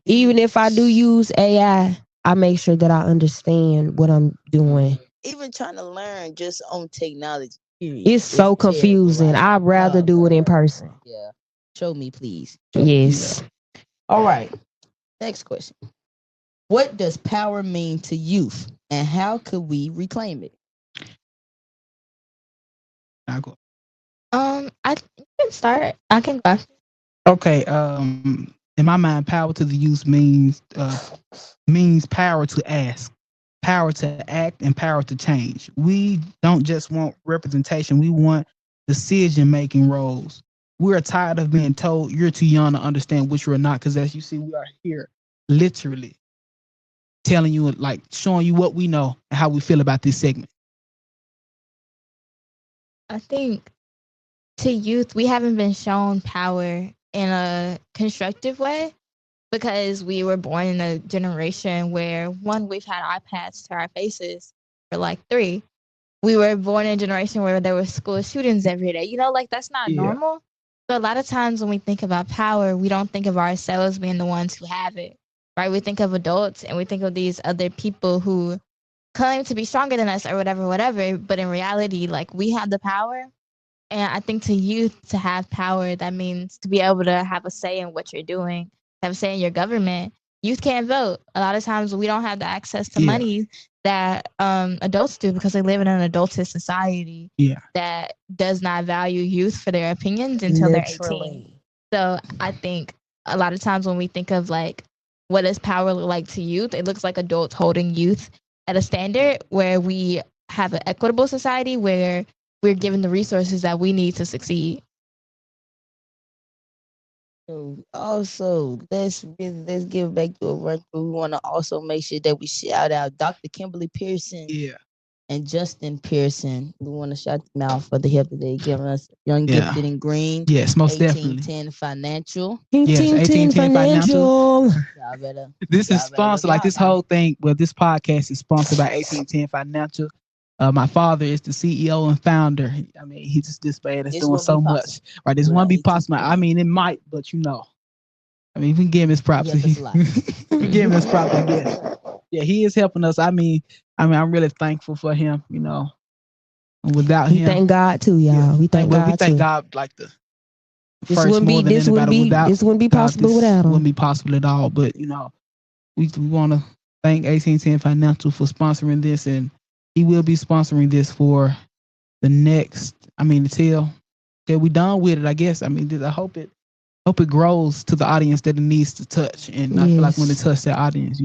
Speaker 1: Even if I do use AI, I make sure that I understand what I'm doing.
Speaker 2: Even trying to learn just on technology. Period.
Speaker 1: It's so confusing.
Speaker 2: Like,
Speaker 1: I'd rather do it in person.
Speaker 2: yeah. Show me, please.
Speaker 1: Yes.
Speaker 2: All right. Next question. What does power mean to youth and how could we reclaim it?
Speaker 3: I go.
Speaker 4: You can start. I can go.
Speaker 3: Okay. In my mind, power to the youth means power to ask. power to act and power to change. We don't just want representation, we want decision-making roles. We're tired of being told you're too young to understand what you're not, because as you see, we are here literally telling you, like showing you what we know and how we feel about this segment.
Speaker 4: I think to youth, we haven't been shown power in a constructive way because we were born in a generation where, one, we've had iPads to our faces for like 3. We were born in a generation where there were school shootings every day. Like that's not normal. So a lot of times when we think about power, we don't think of ourselves being the ones who have it, right? We think of adults and we think of these other people who claim to be stronger than us or whatever. But in reality, like we have the power. And I think to youth, to have power, that means to be able to have a say in what you're doing, have a say in your government. Youth can't vote. A lot of times we don't have the access to money that adults do because they live in an adultist society that does not value youth for their opinions until they're 18. So I think a lot of times when we think of like what does power look like to youth, it looks like adults holding youth at a standard where we have an equitable society where we're given the resources that we need to succeed.
Speaker 2: So also, let's give back to a run through. We want to also make sure that we shout out Dr. Kimberly Pearson and Justin Pearson. We want to shout them out for the help that they giving us. Young Gifted in Green.
Speaker 3: Yes, most
Speaker 2: 1810 Financial.
Speaker 3: Yes, 1810 Financial.
Speaker 2: Y'all better.
Speaker 3: This is sponsored, like this whole thing, well, this podcast is sponsored by 1810 Financial. My father is the CEO and founder. I mean, he's just this man is doing so much. Right, this won't be possible. I mean, it might, but I mean, we can give him his props. We give him his props, I guess. Yeah, he is helping us. I mean, I'm really thankful for him. Without him,
Speaker 1: we thank God too, y'all.
Speaker 3: Yeah.
Speaker 1: We thank God.
Speaker 3: We thank God like the
Speaker 1: this
Speaker 3: first
Speaker 1: wouldn't
Speaker 3: more
Speaker 1: be. This wouldn't be possible without him.
Speaker 3: Wouldn't be possible at all. But we want to thank 1810 Financial for sponsoring this, and he will be sponsoring this for the next. I mean, until we done with it, I guess. I mean, I hope it grows to the audience that it needs to touch, and I feel like when it touches that audience,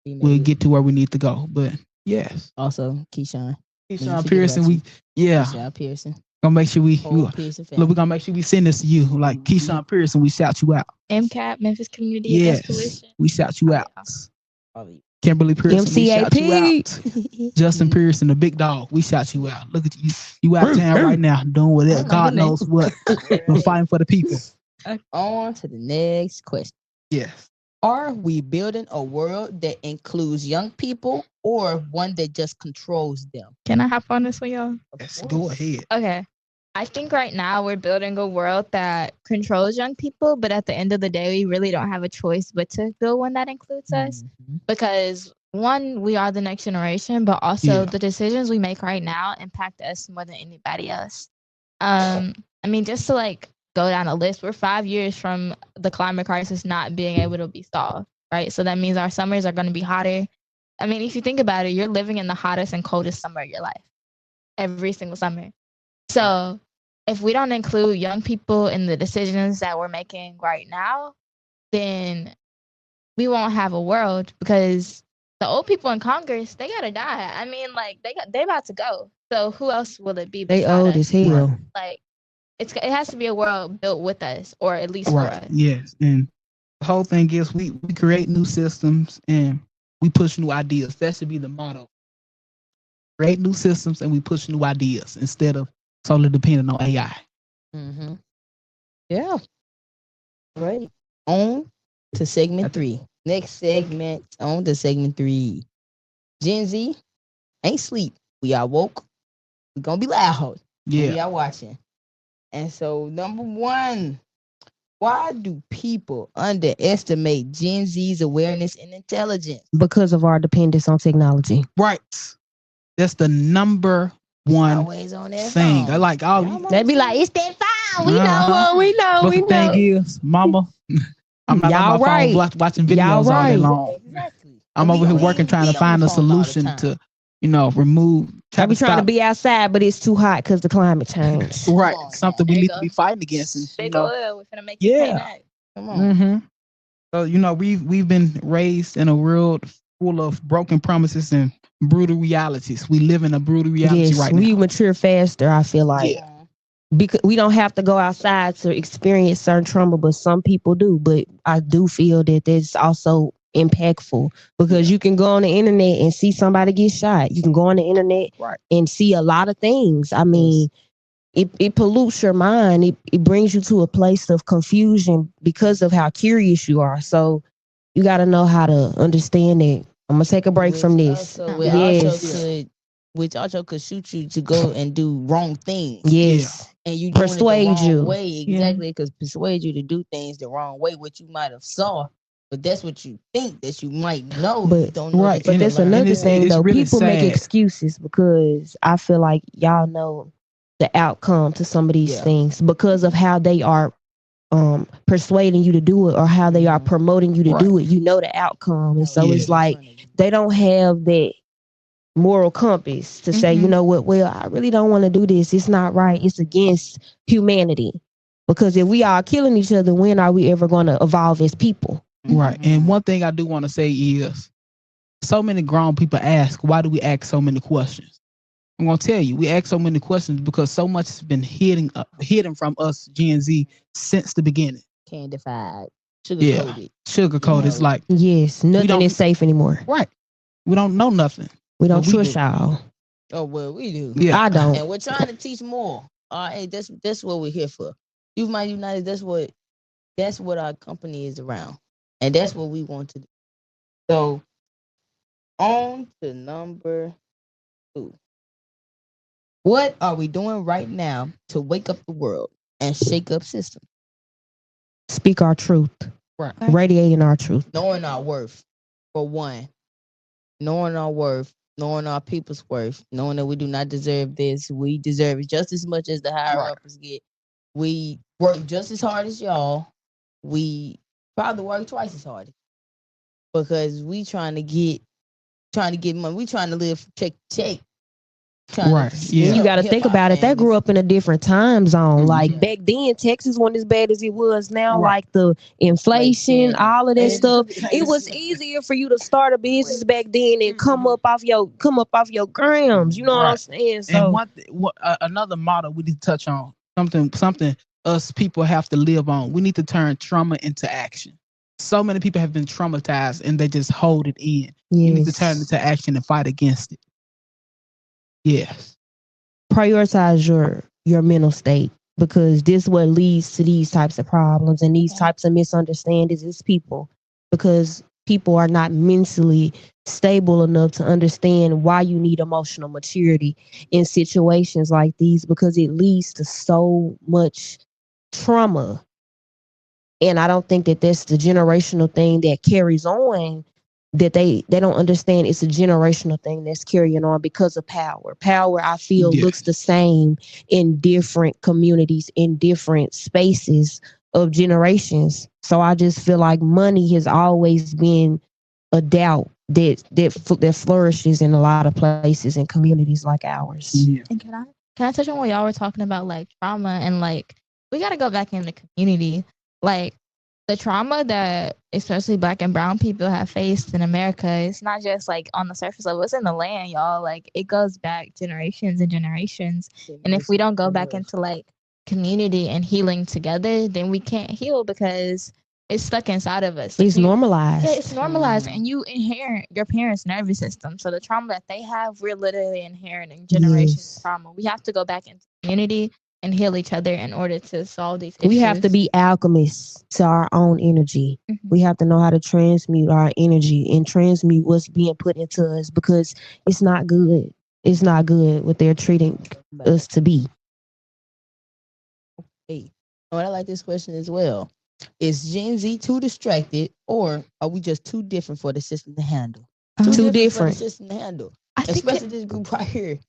Speaker 3: we'll get to where we need to go. But yes,
Speaker 2: also Keyshawn
Speaker 3: Pearson,
Speaker 2: Keyshawn Pearson.
Speaker 3: Gonna make sure we
Speaker 2: look.
Speaker 3: We're gonna make sure we send this to you, like Keyshawn Pearson. We shout you out.
Speaker 4: MCAP, Memphis Community Against Pollution.
Speaker 3: We shout you out. Kimberly Pearson, we shout you out. Justin Pearson, the big dog, we shout you out. Look at you. You out town right now doing whatever. God knows what. We're fighting for the people.
Speaker 2: On to the next question.
Speaker 3: Yes.
Speaker 2: Are we building a world that includes young people or one that just controls them?
Speaker 4: Can I hop on this one, y'all?
Speaker 3: Yes, go ahead.
Speaker 4: Okay. I think right now we're building a world that controls young people, but at the end of the day, we really don't have a choice but to build one that includes us. Because one, we are the next generation, but also the decisions we make right now impact us more than anybody else. I mean, just to like go down a list, we're 5 years from the climate crisis not being able to be solved, right? So that means our summers are going to be hotter. I mean, if you think about it, you're living in the hottest and coldest summer of your life, every single summer. So if we don't include young people in the decisions that we're making right now, then we won't have a world, because the old people in Congress, they gotta die. I mean, like they about to go. So who else will it be?
Speaker 1: They old as hell.
Speaker 4: Like it has to be a world built with us, or at least for us.
Speaker 3: Yes, and the whole thing is we create new systems and we push new ideas. That should be the motto. Create new systems and we push new ideas instead of solely depending on AI.
Speaker 2: Yeah. Right. On to segment 3. Next segment, on to segment 3. Gen Z ain't sleep. We are woke. We're going to be loud.
Speaker 3: Yeah.
Speaker 2: We are watching. And so, number 1, why do people underestimate Gen Z's awareness and intelligence?
Speaker 1: Because of our dependence on technology.
Speaker 3: Right. That's the number one
Speaker 2: always on that
Speaker 3: thing.
Speaker 2: phone.
Speaker 3: I like all
Speaker 1: they be like, it's that phone. We know.
Speaker 3: But the thing is, mama, I'm not on my phone watching videos all day long.
Speaker 2: Exactly.
Speaker 3: I'm over here working, trying to find a solution to, remove.
Speaker 1: I be trying to be outside, but it's too hot because the climate change.
Speaker 3: Right. Something we need to be fighting against. And,
Speaker 4: Big oil, we're gonna make you pay that.
Speaker 2: Come on.
Speaker 3: So we've been raised in a world full of broken promises and brutal realities. We live in a brutal reality
Speaker 1: Yes,
Speaker 3: right
Speaker 1: we
Speaker 3: now.
Speaker 1: mature faster, I feel like.
Speaker 3: Yeah.
Speaker 1: Because we don't have to go outside to experience certain trauma, but some people do. But I do feel that that's also impactful because you can go on the internet and see somebody get shot. You can go on the internet
Speaker 3: Right.
Speaker 1: and see a lot of things. I mean, it pollutes your mind. It brings you to a place of confusion because of how curious you are. So you got to know how to understand it. I'm gonna take a break from this. Yes,
Speaker 2: Which also could shoot you to go and do wrong things.
Speaker 1: yes,
Speaker 2: And you doing it the
Speaker 1: persuade
Speaker 2: wrong
Speaker 1: you.
Speaker 2: way.
Speaker 3: Yeah.
Speaker 2: Exactly, because persuade you to do things the wrong way, what you might have saw, but that's what you think that you might know. You
Speaker 1: But
Speaker 2: don't know
Speaker 3: Right.
Speaker 2: that you
Speaker 1: but
Speaker 3: And,
Speaker 2: can
Speaker 1: that's
Speaker 2: learn
Speaker 1: another
Speaker 3: it's,
Speaker 2: more.
Speaker 1: thing
Speaker 3: it's
Speaker 1: though.
Speaker 3: really
Speaker 1: People make
Speaker 3: sad.
Speaker 1: excuses because I feel like y'all know the outcome to some of these
Speaker 2: Yeah.
Speaker 1: things because of how they are persuading you to do it or how they are promoting you to
Speaker 3: Right.
Speaker 1: do it. You know the outcome. And so
Speaker 3: Yeah.
Speaker 1: it's like they don't have that moral compass to say, you
Speaker 4: Mhm.
Speaker 1: know what, well, I really don't want to do this. It's not right. It's against humanity. Because if we are killing each other, when are we ever going to evolve as people?
Speaker 3: Right. And one thing I do want to say is so many grown people ask, why do we ask so many questions? I'm gonna tell you, we ask so many questions because so much has been hidden from us Gen Z since the beginning.
Speaker 2: Candified,
Speaker 3: Yeah.
Speaker 2: sugar-coated.
Speaker 3: Sugarcoat. It's like
Speaker 1: Yes, nothing
Speaker 3: don't-
Speaker 1: is safe anymore.
Speaker 3: right. We don't know nothing.
Speaker 1: We don't
Speaker 3: But we
Speaker 1: trust
Speaker 3: do.
Speaker 1: y'all.
Speaker 2: Oh well, we do.
Speaker 3: Yeah.
Speaker 1: I don't.
Speaker 2: And we're trying to teach more. Hey, that's what we're here for. Youth Mind United. That's what our company is around, and that's what we want to do. So on to number 2. What are we doing right now to wake up the world and shake up system?
Speaker 1: Speak our truth.
Speaker 3: Right.
Speaker 1: Radiating our truth.
Speaker 2: Knowing our worth, for one. Knowing our worth, knowing our people's worth, knowing that we do not deserve this. We deserve it just as much as the higher uppers get. We work just as hard as y'all. We probably work twice as hard because we trying to get money. We trying to live check to check.
Speaker 3: Right. Yeah.
Speaker 1: You got to think about it. They grew up in a different time zone. Like back then, Texas wasn't as bad as it was now.
Speaker 3: Right.
Speaker 1: Like the inflation,
Speaker 2: Like,
Speaker 1: all of that
Speaker 2: and-
Speaker 1: stuff. It was easier for you to start a business back then and come up off your grams. You know what I'm
Speaker 3: Right.
Speaker 1: saying?
Speaker 3: And
Speaker 1: So
Speaker 3: another model we need to touch on something us people have to live on. We need to turn trauma into action. So many people have been traumatized and they just hold it in. You need to turn it into action and fight against it. Yes.
Speaker 1: prioritize your mental state because this what leads to these types of problems and these types of misunderstandings is people because people are not mentally stable enough to understand why you need emotional maturity in situations like these because it leads to so much trauma. And I don't think that that's the generational thing that carries on, that they don't understand it's a generational thing that's carrying on because of power. I feel looks the same in different communities, in different spaces of generations. So I just feel like money has always been a doubt that flourishes in a lot of places and communities like ours.
Speaker 3: Yeah.
Speaker 4: And can I touch on what y'all were talking about, like trauma and like we got to go back in the community, like the trauma that especially Black and Brown people have faced in America. It's not just like on the surface level; it's in the land, y'all. Like it goes back generations and generations. And if we don't go back into like community and healing together, then we can't heal because it's stuck inside of us.
Speaker 1: It's normalized.
Speaker 4: Yeah, it's normalized, and you inherit your parents' nervous system. So the trauma that they have, we're literally inheriting generations of trauma. We have to go back into community and heal each other in order to solve these issues.
Speaker 1: We have to be alchemists to our own energy. We have to know how to transmute our energy and transmute what's being put into us because it's not good. It's not good what they're treating us to be.
Speaker 2: Hey, I like this question as well. Is Gen Z too distracted, or are we just too different for the system to handle?
Speaker 1: Too
Speaker 2: For the
Speaker 1: different.
Speaker 2: system to handle,
Speaker 4: I think
Speaker 2: especially this group right here.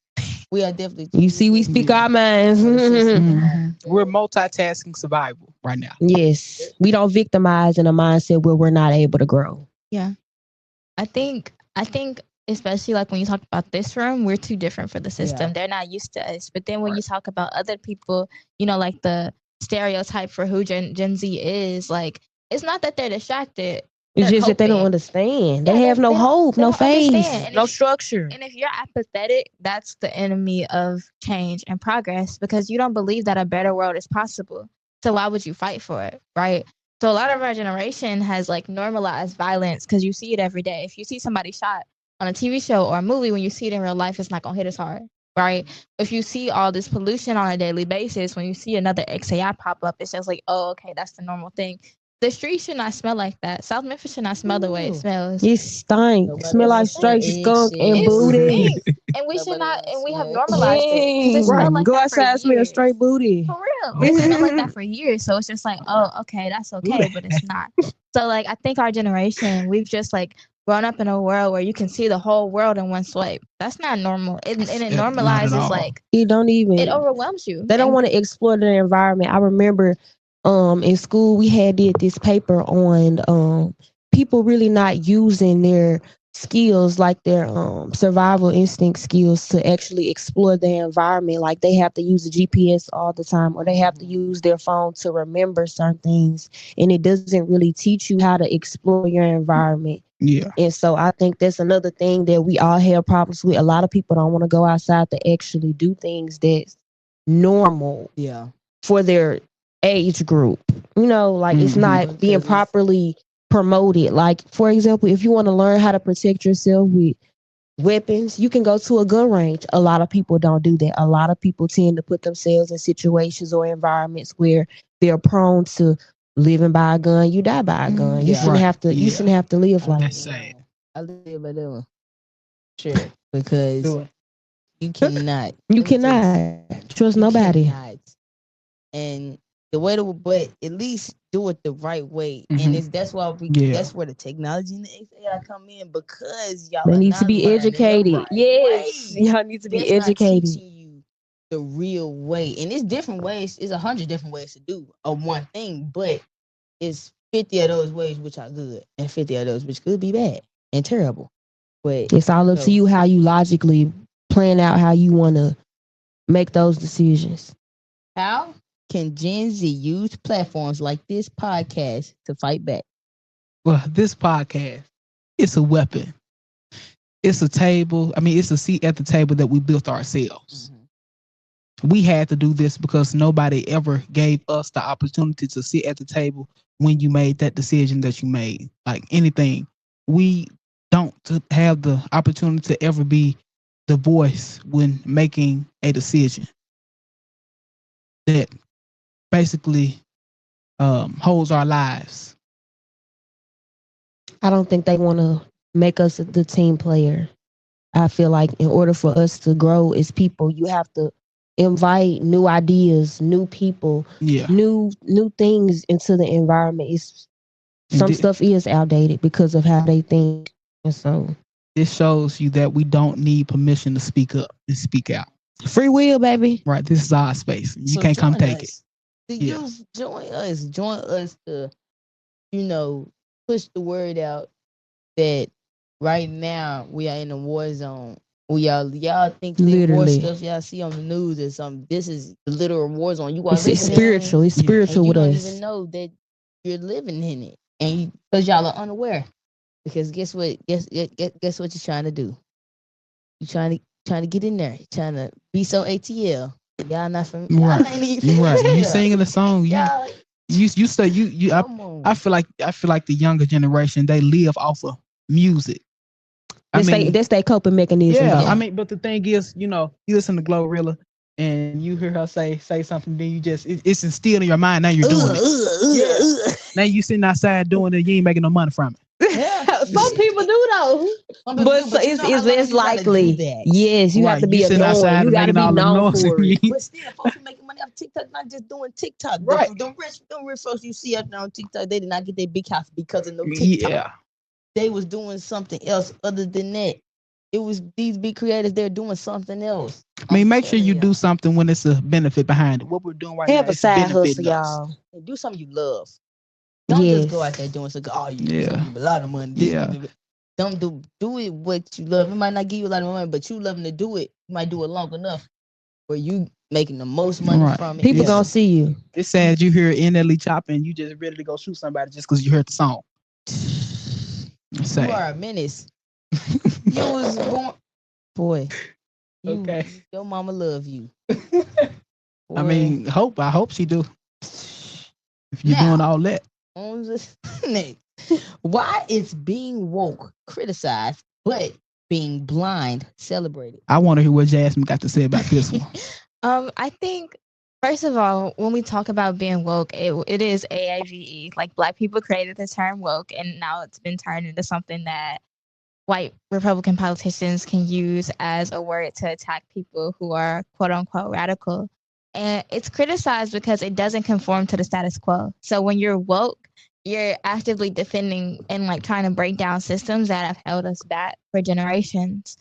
Speaker 2: We are definitely.
Speaker 1: You see, we speak our minds.
Speaker 3: We're multitasking survival right now.
Speaker 1: Yes, we don't victimize in a mindset where we're not able to grow.
Speaker 4: Yeah. I think especially like when you talk about this room, we're too different for the system.
Speaker 2: Yeah.
Speaker 4: They're not used to us. But then when you talk about other people, you know, like the stereotype for who Gen Z is, like it's not that they're distracted.
Speaker 1: It's
Speaker 4: They're
Speaker 1: just that they don't
Speaker 4: coping.
Speaker 1: understand.
Speaker 4: Yeah,
Speaker 1: They have no
Speaker 4: they don't
Speaker 1: hope,
Speaker 4: they
Speaker 1: no
Speaker 4: don't understand.
Speaker 1: faith,
Speaker 4: And
Speaker 1: no
Speaker 4: if
Speaker 1: structure.
Speaker 4: and if you're apathetic, that's the enemy of change and progress because you don't believe that a better world is possible. So why would you fight for it, right? So a lot of our generation has like normalized violence because you see it every day. If you see somebody shot on a TV show or a movie, when you see it in real life, it's not gonna hit as hard, right? If you see all this pollution on a daily basis, when you see another XAI pop up, it's just like, oh, okay, that's the normal thing. The street should not smell like that. South Memphis should not smell the way it
Speaker 2: Ooh.
Speaker 4: smells.
Speaker 1: It stink.
Speaker 2: Nobody
Speaker 1: Smell
Speaker 2: wanna
Speaker 1: like
Speaker 2: smell
Speaker 1: straight
Speaker 2: egg
Speaker 1: skunk and
Speaker 4: It
Speaker 2: shit.
Speaker 1: booty.
Speaker 4: stinks, and we should
Speaker 2: Nobody
Speaker 4: not.
Speaker 2: wanna
Speaker 4: And we have
Speaker 2: smell
Speaker 4: normalized it because it
Speaker 2: egg.
Speaker 1: Right.
Speaker 4: smelled like
Speaker 1: Go
Speaker 4: that for
Speaker 1: outside, smell
Speaker 4: years.
Speaker 1: straight booty.
Speaker 4: For real, it smelled like that for years. So it's just like, oh, okay, that's okay, but it's not. So like, I think our generation, we've just like grown up in a world where you can see the whole world in one swipe. That's not normal, and it
Speaker 3: Yeah, not at
Speaker 4: normalizes
Speaker 3: all.
Speaker 4: like
Speaker 1: It don't
Speaker 4: it
Speaker 1: even.
Speaker 4: overwhelms you.
Speaker 1: They don't
Speaker 4: And
Speaker 1: want to explore their environment. I remember in school we did this paper on people really not using their skills like their survival instinct skills to actually explore their environment. Like they have to use a GPS all the time or they have to use their phone to remember certain things, and it doesn't really teach you how to explore your environment.
Speaker 3: Yeah.
Speaker 1: And so I think that's another thing that we all have problems with. A lot of people don't want to go outside to actually do things that's normal
Speaker 2: Yeah.
Speaker 1: for their age group. Like it's
Speaker 3: Mhm.
Speaker 1: not being
Speaker 2: Because it's
Speaker 1: properly promoted. Like, for example, if you want to learn how to protect yourself with weapons, you can go to a gun range. A lot of people don't do that. A lot of people tend to put themselves in situations or environments where they're prone to living by a gun. You die by a gun. You
Speaker 2: yeah.
Speaker 1: shouldn't
Speaker 3: Right.
Speaker 1: have to. You
Speaker 3: Yeah.
Speaker 1: shouldn't have to live like
Speaker 3: That's
Speaker 1: that.
Speaker 3: sad.
Speaker 2: I live by that one. Sure. Because
Speaker 3: Do it.
Speaker 2: you cannot.
Speaker 1: You
Speaker 2: Let me tell you something.
Speaker 1: cannot trust
Speaker 2: You
Speaker 1: nobody.
Speaker 2: cannot. And the way to, but at least do it the right way. And
Speaker 3: Mhm.
Speaker 2: that's why
Speaker 3: Yeah.
Speaker 2: that's where the technology and the AI come in because y'all
Speaker 1: They
Speaker 2: are
Speaker 1: need to
Speaker 2: not
Speaker 1: be
Speaker 2: learning the
Speaker 1: educated.
Speaker 2: right
Speaker 1: Yes,
Speaker 2: way.
Speaker 1: y'all need to be
Speaker 2: That's not
Speaker 1: educated.
Speaker 2: teaching you the real way. And it's different ways. It's 100 different ways to do a one thing, but it's 50 of those ways which are good and 50 of those which could be bad and terrible. But
Speaker 1: It's all up to you how you logically plan out how you want to make those decisions.
Speaker 2: how can Gen Z use platforms like this podcast to fight back?
Speaker 3: Well, this podcast, it's a weapon. It's a table. I mean, it's a seat at the table that we built ourselves. We had to do this because nobody ever gave us the opportunity to sit at the table when you made that decision that you made. Like anything, we don't have the opportunity to ever be the voice when making a decision that basically holds our lives.
Speaker 1: I don't think they want to make us the team player. I feel like in order for us to grow as people, you have to invite new ideas, new people,
Speaker 3: Yeah.
Speaker 1: new things into the environment. It's some stuff is outdated because of how they think. And so
Speaker 3: this shows you that we don't need permission to speak up and speak out.
Speaker 1: free will, baby.
Speaker 3: Right. This is our space. You
Speaker 2: So
Speaker 3: can't come
Speaker 2: join
Speaker 3: take it.
Speaker 2: us. The
Speaker 3: Yeah.
Speaker 2: youth, join us. Join us to, push the word out that right now we are in a war zone. Y'all think the war
Speaker 1: Literally.
Speaker 2: stuff y'all see on the news is something. This is the literal war zone. You are
Speaker 1: It's
Speaker 2: living in it,
Speaker 1: spiritual. It's
Speaker 3: Yeah.
Speaker 2: and
Speaker 1: spiritual
Speaker 2: you
Speaker 1: with
Speaker 2: don't
Speaker 1: us.
Speaker 2: even know that you're living in it, and because y'all are unaware. Because guess what? Guess what you're trying to do? You trying to get in there. You're trying to be so ATL. Y'all not from. Y'all
Speaker 3: Right.
Speaker 2: ain't even.
Speaker 3: Right. You
Speaker 2: Yeah.
Speaker 3: singing the song.
Speaker 2: Y'all,
Speaker 3: You say you.
Speaker 2: come on.
Speaker 3: I feel like the younger generation, they live off of music.
Speaker 1: That's their coping mechanism.
Speaker 3: Yeah.
Speaker 1: Though.
Speaker 3: I mean, but the thing is, you listen to Glorilla and you hear her say something, then you just it's instilled in your mind. Now you're doing it. Now you sitting outside doing it. You ain't making no money from it.
Speaker 2: Yeah.
Speaker 1: Some people do though,
Speaker 2: Some
Speaker 1: but
Speaker 2: people do,
Speaker 1: it's
Speaker 2: you know how long
Speaker 1: less
Speaker 2: you gotta
Speaker 1: likely.
Speaker 2: do that?
Speaker 1: Yes, you have
Speaker 3: Right.
Speaker 1: to be
Speaker 3: You sitting
Speaker 1: known.
Speaker 3: outside
Speaker 1: You
Speaker 3: and
Speaker 1: got to
Speaker 3: making
Speaker 1: be
Speaker 3: all the
Speaker 1: known
Speaker 3: noise.
Speaker 1: for it.
Speaker 2: But still, folks who making money off TikTok, not just doing TikTok.
Speaker 3: Right.
Speaker 2: Them rich folks you see out there on TikTok, they did not get their big house because of no TikTok.
Speaker 3: Yeah.
Speaker 2: They was doing something else other than that. It was these big creators, they're doing something else.
Speaker 3: I mean,
Speaker 2: I'm
Speaker 3: make sure
Speaker 2: telling
Speaker 3: you
Speaker 2: y'all.
Speaker 3: do something when it's a benefit behind it. What we're doing right now
Speaker 1: Have a
Speaker 3: is
Speaker 1: side hustle,
Speaker 3: benefiting us.
Speaker 1: y'all.
Speaker 2: And do something you love. Don't just go out
Speaker 1: Yes.
Speaker 2: there doing something. Oh, you
Speaker 3: Yeah.
Speaker 2: give a lot of money.
Speaker 3: Yeah.
Speaker 2: Don't do it what you love. It might not give you a lot of money, but you loving to do it. You might do it long enough where you making the most money
Speaker 3: Right.
Speaker 2: from it.
Speaker 1: People
Speaker 3: Yeah.
Speaker 1: gonna see you.
Speaker 3: It's sad you hear NLE chopping, you just ready to go shoot somebody just because you heard the song. Say.
Speaker 2: You are a menace. You was born, boy.
Speaker 3: Okay.
Speaker 2: Your mama love you.
Speaker 3: I mean, I hope she do. If you're
Speaker 2: Now,
Speaker 3: doing all that.
Speaker 2: on the next, why is being woke criticized, but being blind celebrated?
Speaker 3: I want to hear what Jasmine got to say about this one.
Speaker 4: I think first of all, when we talk about being woke, it is AAVE. Like Black people created the term woke, and now it's been turned into something that white Republican politicians can use as a word to attack people who are quote unquote radical. And it's criticized because it doesn't conform to the status quo. So when you're woke, you're actively defending and like trying to break down systems that have held us back for generations.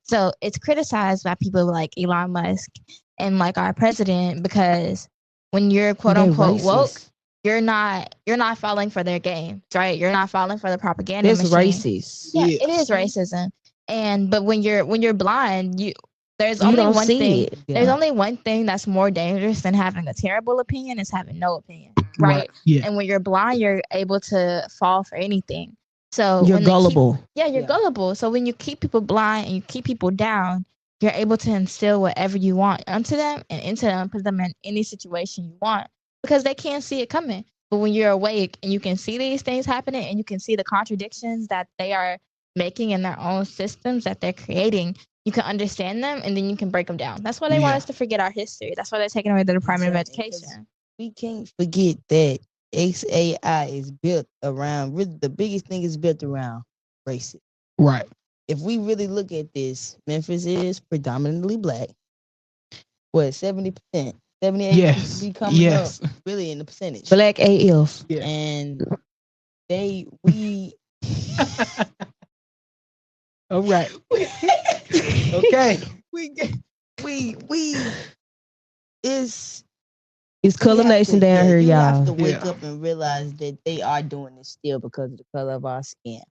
Speaker 4: So it's criticized by people like Elon Musk and like our president because when you're quote unquote woke, you're not falling for their games, right? You're not falling for the propaganda
Speaker 1: That's
Speaker 4: machine.
Speaker 1: racist.
Speaker 4: Yeah, it is racism. But when you're blind, there's
Speaker 1: You
Speaker 4: only
Speaker 1: don't
Speaker 4: one
Speaker 1: see
Speaker 4: thing.
Speaker 1: it.
Speaker 4: There's only one thing that's more dangerous than having a terrible opinion is having no opinion, right?
Speaker 3: Yeah.
Speaker 4: And when you're blind, you're able to fall for anything. So
Speaker 1: You're
Speaker 4: when
Speaker 1: gullible.
Speaker 4: you're gullible. So when you keep people blind and you keep people down, you're able to instill whatever you want onto them and into them, put them in any situation you want because they can't see it coming. But when you're awake and you can see these things happening and you can see the contradictions that they are making in their own systems that they're creating, you can understand them and then you can break them down. That's why they want us to forget our history. That's why they're taking away the Department of Education.
Speaker 2: We can't forget that XAI is built around, really the biggest thing is built around racism.
Speaker 3: Right.
Speaker 2: If we really look at this, Memphis is predominantly Black. What, 70%? 78%
Speaker 3: Yes.
Speaker 2: be coming up really in the percentage.
Speaker 1: Black AF.
Speaker 3: Yeah.
Speaker 2: And we
Speaker 3: All right. Okay.
Speaker 2: we
Speaker 1: It's color nation down here,
Speaker 2: you
Speaker 1: y'all.
Speaker 2: have to wake up and realize that they are doing this still because of the color of our skin.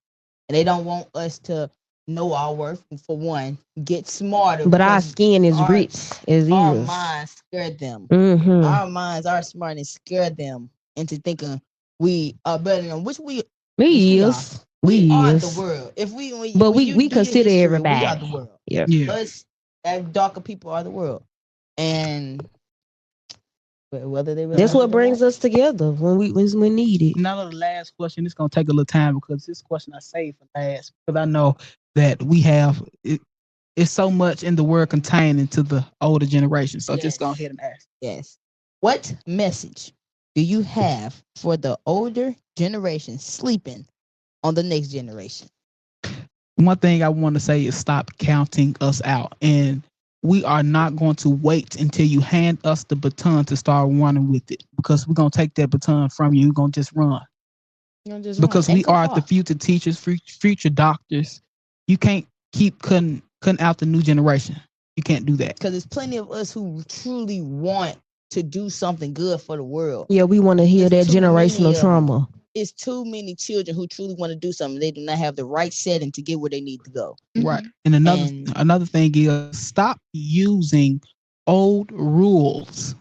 Speaker 2: And they don't want us to know our worth, for one, get smarter.
Speaker 1: But our skin is rich as
Speaker 2: our
Speaker 1: is.
Speaker 2: minds scare them.
Speaker 1: Mm-hmm.
Speaker 2: Our minds are smart and scare them into thinking we are better than which we
Speaker 1: We
Speaker 2: are
Speaker 1: is.
Speaker 2: the world. If we
Speaker 1: But we consider
Speaker 2: history,
Speaker 1: everybody.
Speaker 2: we are the world.
Speaker 1: Yeah.
Speaker 2: Us, that darker people are the world. And whether they
Speaker 1: that's what brings us together when we need it.
Speaker 3: Now the last question. It's gonna take a little time because this question I saved for last because I know that we have it's so much in the word contained into the older generation. So just go ahead and ask.
Speaker 2: Yes. What message do you have for the older generation sleeping on the next generation?
Speaker 3: One thing I want to say is stop counting us out. And we are not going to wait until you hand us the baton to start running with it because we're going to take that baton from you. We're going to just run. Because we are the future teachers, future doctors. You can't keep cutting out the new generation. You can't do that.
Speaker 2: Because there's plenty of us who truly want to do something good for the world.
Speaker 1: Yeah, we want to heal that generational trauma.
Speaker 2: It's too many children who truly want to do something. They do not have the right setting to get where they need to go.
Speaker 3: Right. And another thing is stop using old rules.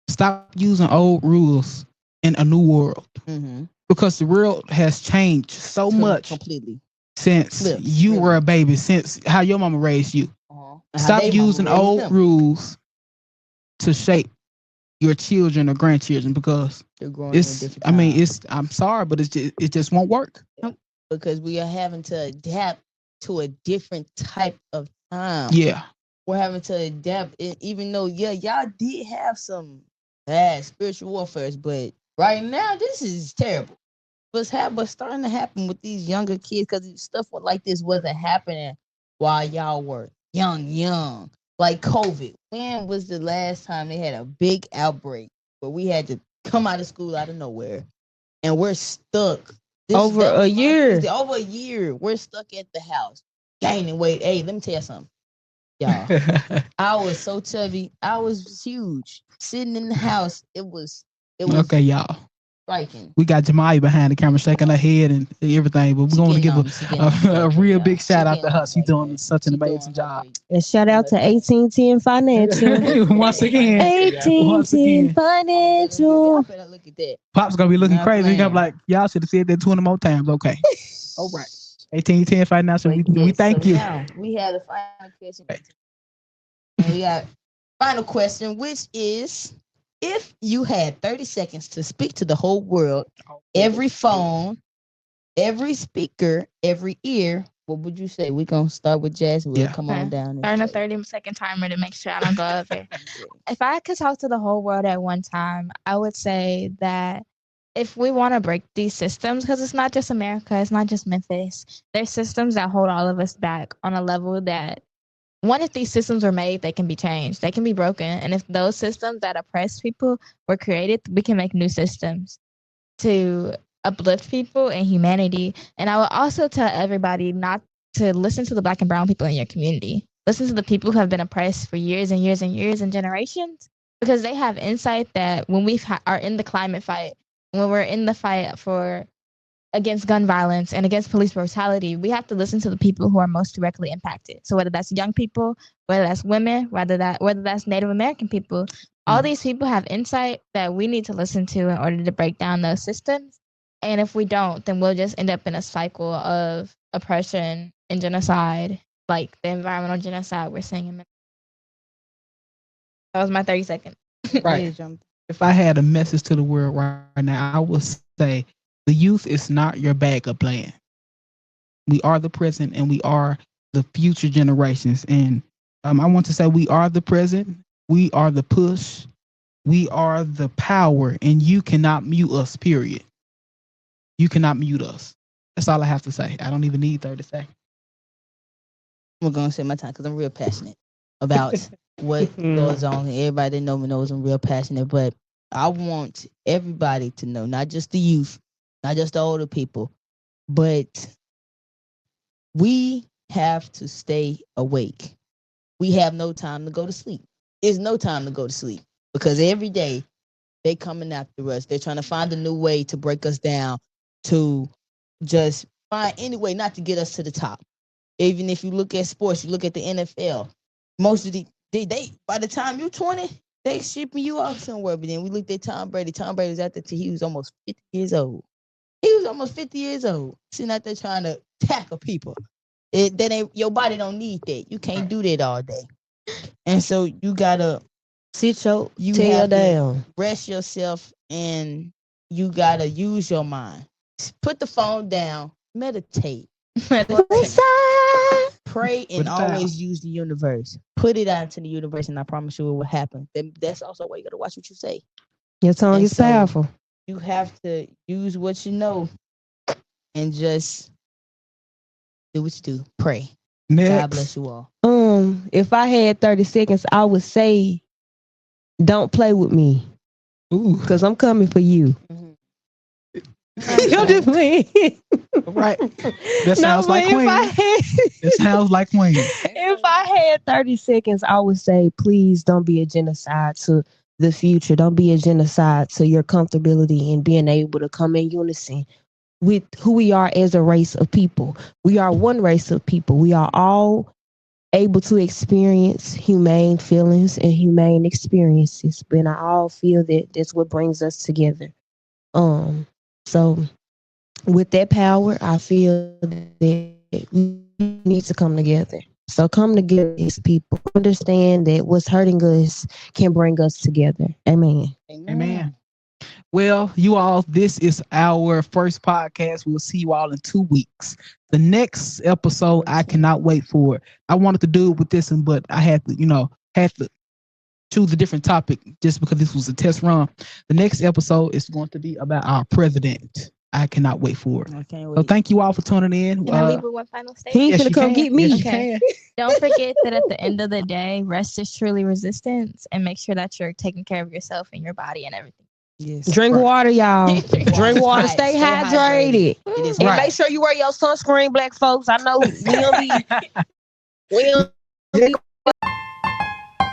Speaker 3: Stop using old rules in a new world. Mm-hmm. Because the world has changed so much
Speaker 2: completely
Speaker 3: since you were a baby, since how your mama raised you. Stop using old rules to shape your children or grandchildren because I'm sorry, but it just won't work.
Speaker 2: Because we are having to adapt to a different type of time.
Speaker 3: Yeah.
Speaker 2: We're having to adapt, even though, y'all did have some bad spiritual warfare, but right now, this is terrible. What's starting to happen with these younger kids, because stuff like this wasn't happening while y'all were young. Like COVID. When was the last time they had a big outbreak where we had to come out of school out of nowhere and we're stuck?
Speaker 1: Over a year.
Speaker 2: We're stuck at the house gaining weight. Hey, let me tell you something, y'all. I was so chubby. I was huge. Sitting in the house, it was
Speaker 3: okay, y'all.
Speaker 2: Striking.
Speaker 3: We got Jemai behind the camera shaking her head and everything, but we're going to give a real big shout out to her. She's doing such an amazing job.
Speaker 1: And shout out to 1810 Financial.
Speaker 3: Once again.
Speaker 1: 1810 Financial.
Speaker 2: Look at that.
Speaker 3: Pop's going to be looking crazy. He's going to be like, y'all should have said that 20 more times. Okay. All right. 1810 Financial, we thank
Speaker 2: so
Speaker 3: you.
Speaker 2: now we have the final question. And we got final question, which is if you had 30 seconds to speak to the whole world, every phone, every speaker, every ear, what would you say? We're going to start with Jazz. We'll come on down.
Speaker 4: Starting a 30-second timer to make sure I don't go over. If I could talk to the whole world at one time, I would say that if we want to break these systems, because it's not just America, it's not just Memphis, there's systems that hold all of us back on a level that, one, if these systems were made, they can be changed, they can be broken. And if those systems that oppress people were created, we can make new systems to uplift people and humanity. And I would also tell everybody not to listen to the Black and brown people in your community. Listen to the people who have been oppressed for years and years and years and generations, because they have insight that when we are in the climate fight, when we're in the fight for against gun violence and against police brutality, we have to listen to the people who are most directly impacted. So whether that's young people, whether that's women, whether that's Native American people, all these people have insight that we need to listen to in order to break down those systems. And if we don't, then we'll just end up in a cycle of oppression and genocide, like the environmental genocide we're seeing in. That was my 30 seconds.
Speaker 3: Right. If I had a message to the world right now, I would say the youth is not your backup plan. We are the present and we are the future generations. And I want to say we are the present. We are the push. We are the power. And you cannot mute us, period. You cannot mute us. That's all I have to say. I don't even need 30 seconds.
Speaker 2: I'm going to say my time because I'm real passionate about what goes on. Everybody that knows me knows I'm real passionate. But I want everybody to know, not just the youth, not just the older people, but we have to stay awake. We have no time to go to sleep. There's no time to go to sleep because every day they coming after us. They're trying to find a new way to break us down, to just find any way not to get us to the top. Even if you look at sports, you look at the NFL, most of they by the time you're 20, they shipping you off somewhere. But then we looked at Tom Brady. Tom Brady was out there till he was almost 50 years old. He was almost 50 years old, sitting out there trying to tackle people. That ain't, your body don't need that. You can't do that all day. And so you gotta
Speaker 1: sit your tail down,
Speaker 2: rest yourself, and you gotta use your mind. Put the phone down, meditate. Pray and always use the universe. Put it out into the universe, and I promise you it will happen. That's also why you gotta watch what you say.
Speaker 1: Your tongue is powerful.
Speaker 2: You have to use what you know and just do what you do. Pray.
Speaker 3: Next.
Speaker 2: God bless you all.
Speaker 1: If I had 30 seconds, I would say, don't play with me.
Speaker 3: Ooh.
Speaker 1: Because I'm coming for you. You're just playing.
Speaker 3: Right. That sounds like Queen. That sounds like Queen.
Speaker 1: If I had 30 seconds, I would say, please don't be a genocide to the future. Don't be a genocide to your comfortability and being able to come in unison with who we are as a race of people. We are one race of people. We are all able to experience humane feelings and humane experiences. But I all feel that that's what brings us together. So with that power, I feel that we need to come together. So come together as people. Understand that what's hurting us can bring us together. Amen.
Speaker 3: Amen. Well, you all, this is our first podcast. We'll see you all in 2 weeks. The next episode, I cannot wait for it. I wanted to do it with this one, but I had to choose a different topic just because this was a test run. The next episode is going to be about our president. I cannot wait for it.
Speaker 2: I can't wait.
Speaker 3: So thank you all for tuning in.
Speaker 4: Can I leave with one final statement?
Speaker 1: He ain't gonna come get me.
Speaker 3: Yes,
Speaker 4: okay. Don't forget that at the end of the day, rest is truly resistance, and make sure that you're taking care of yourself and your body and everything.
Speaker 2: Yes.
Speaker 1: Drink water, y'all. Drink water. Stay hydrated.
Speaker 2: It is
Speaker 1: and
Speaker 2: right.
Speaker 1: make sure you wear your sunscreen, black folks. I know we don't be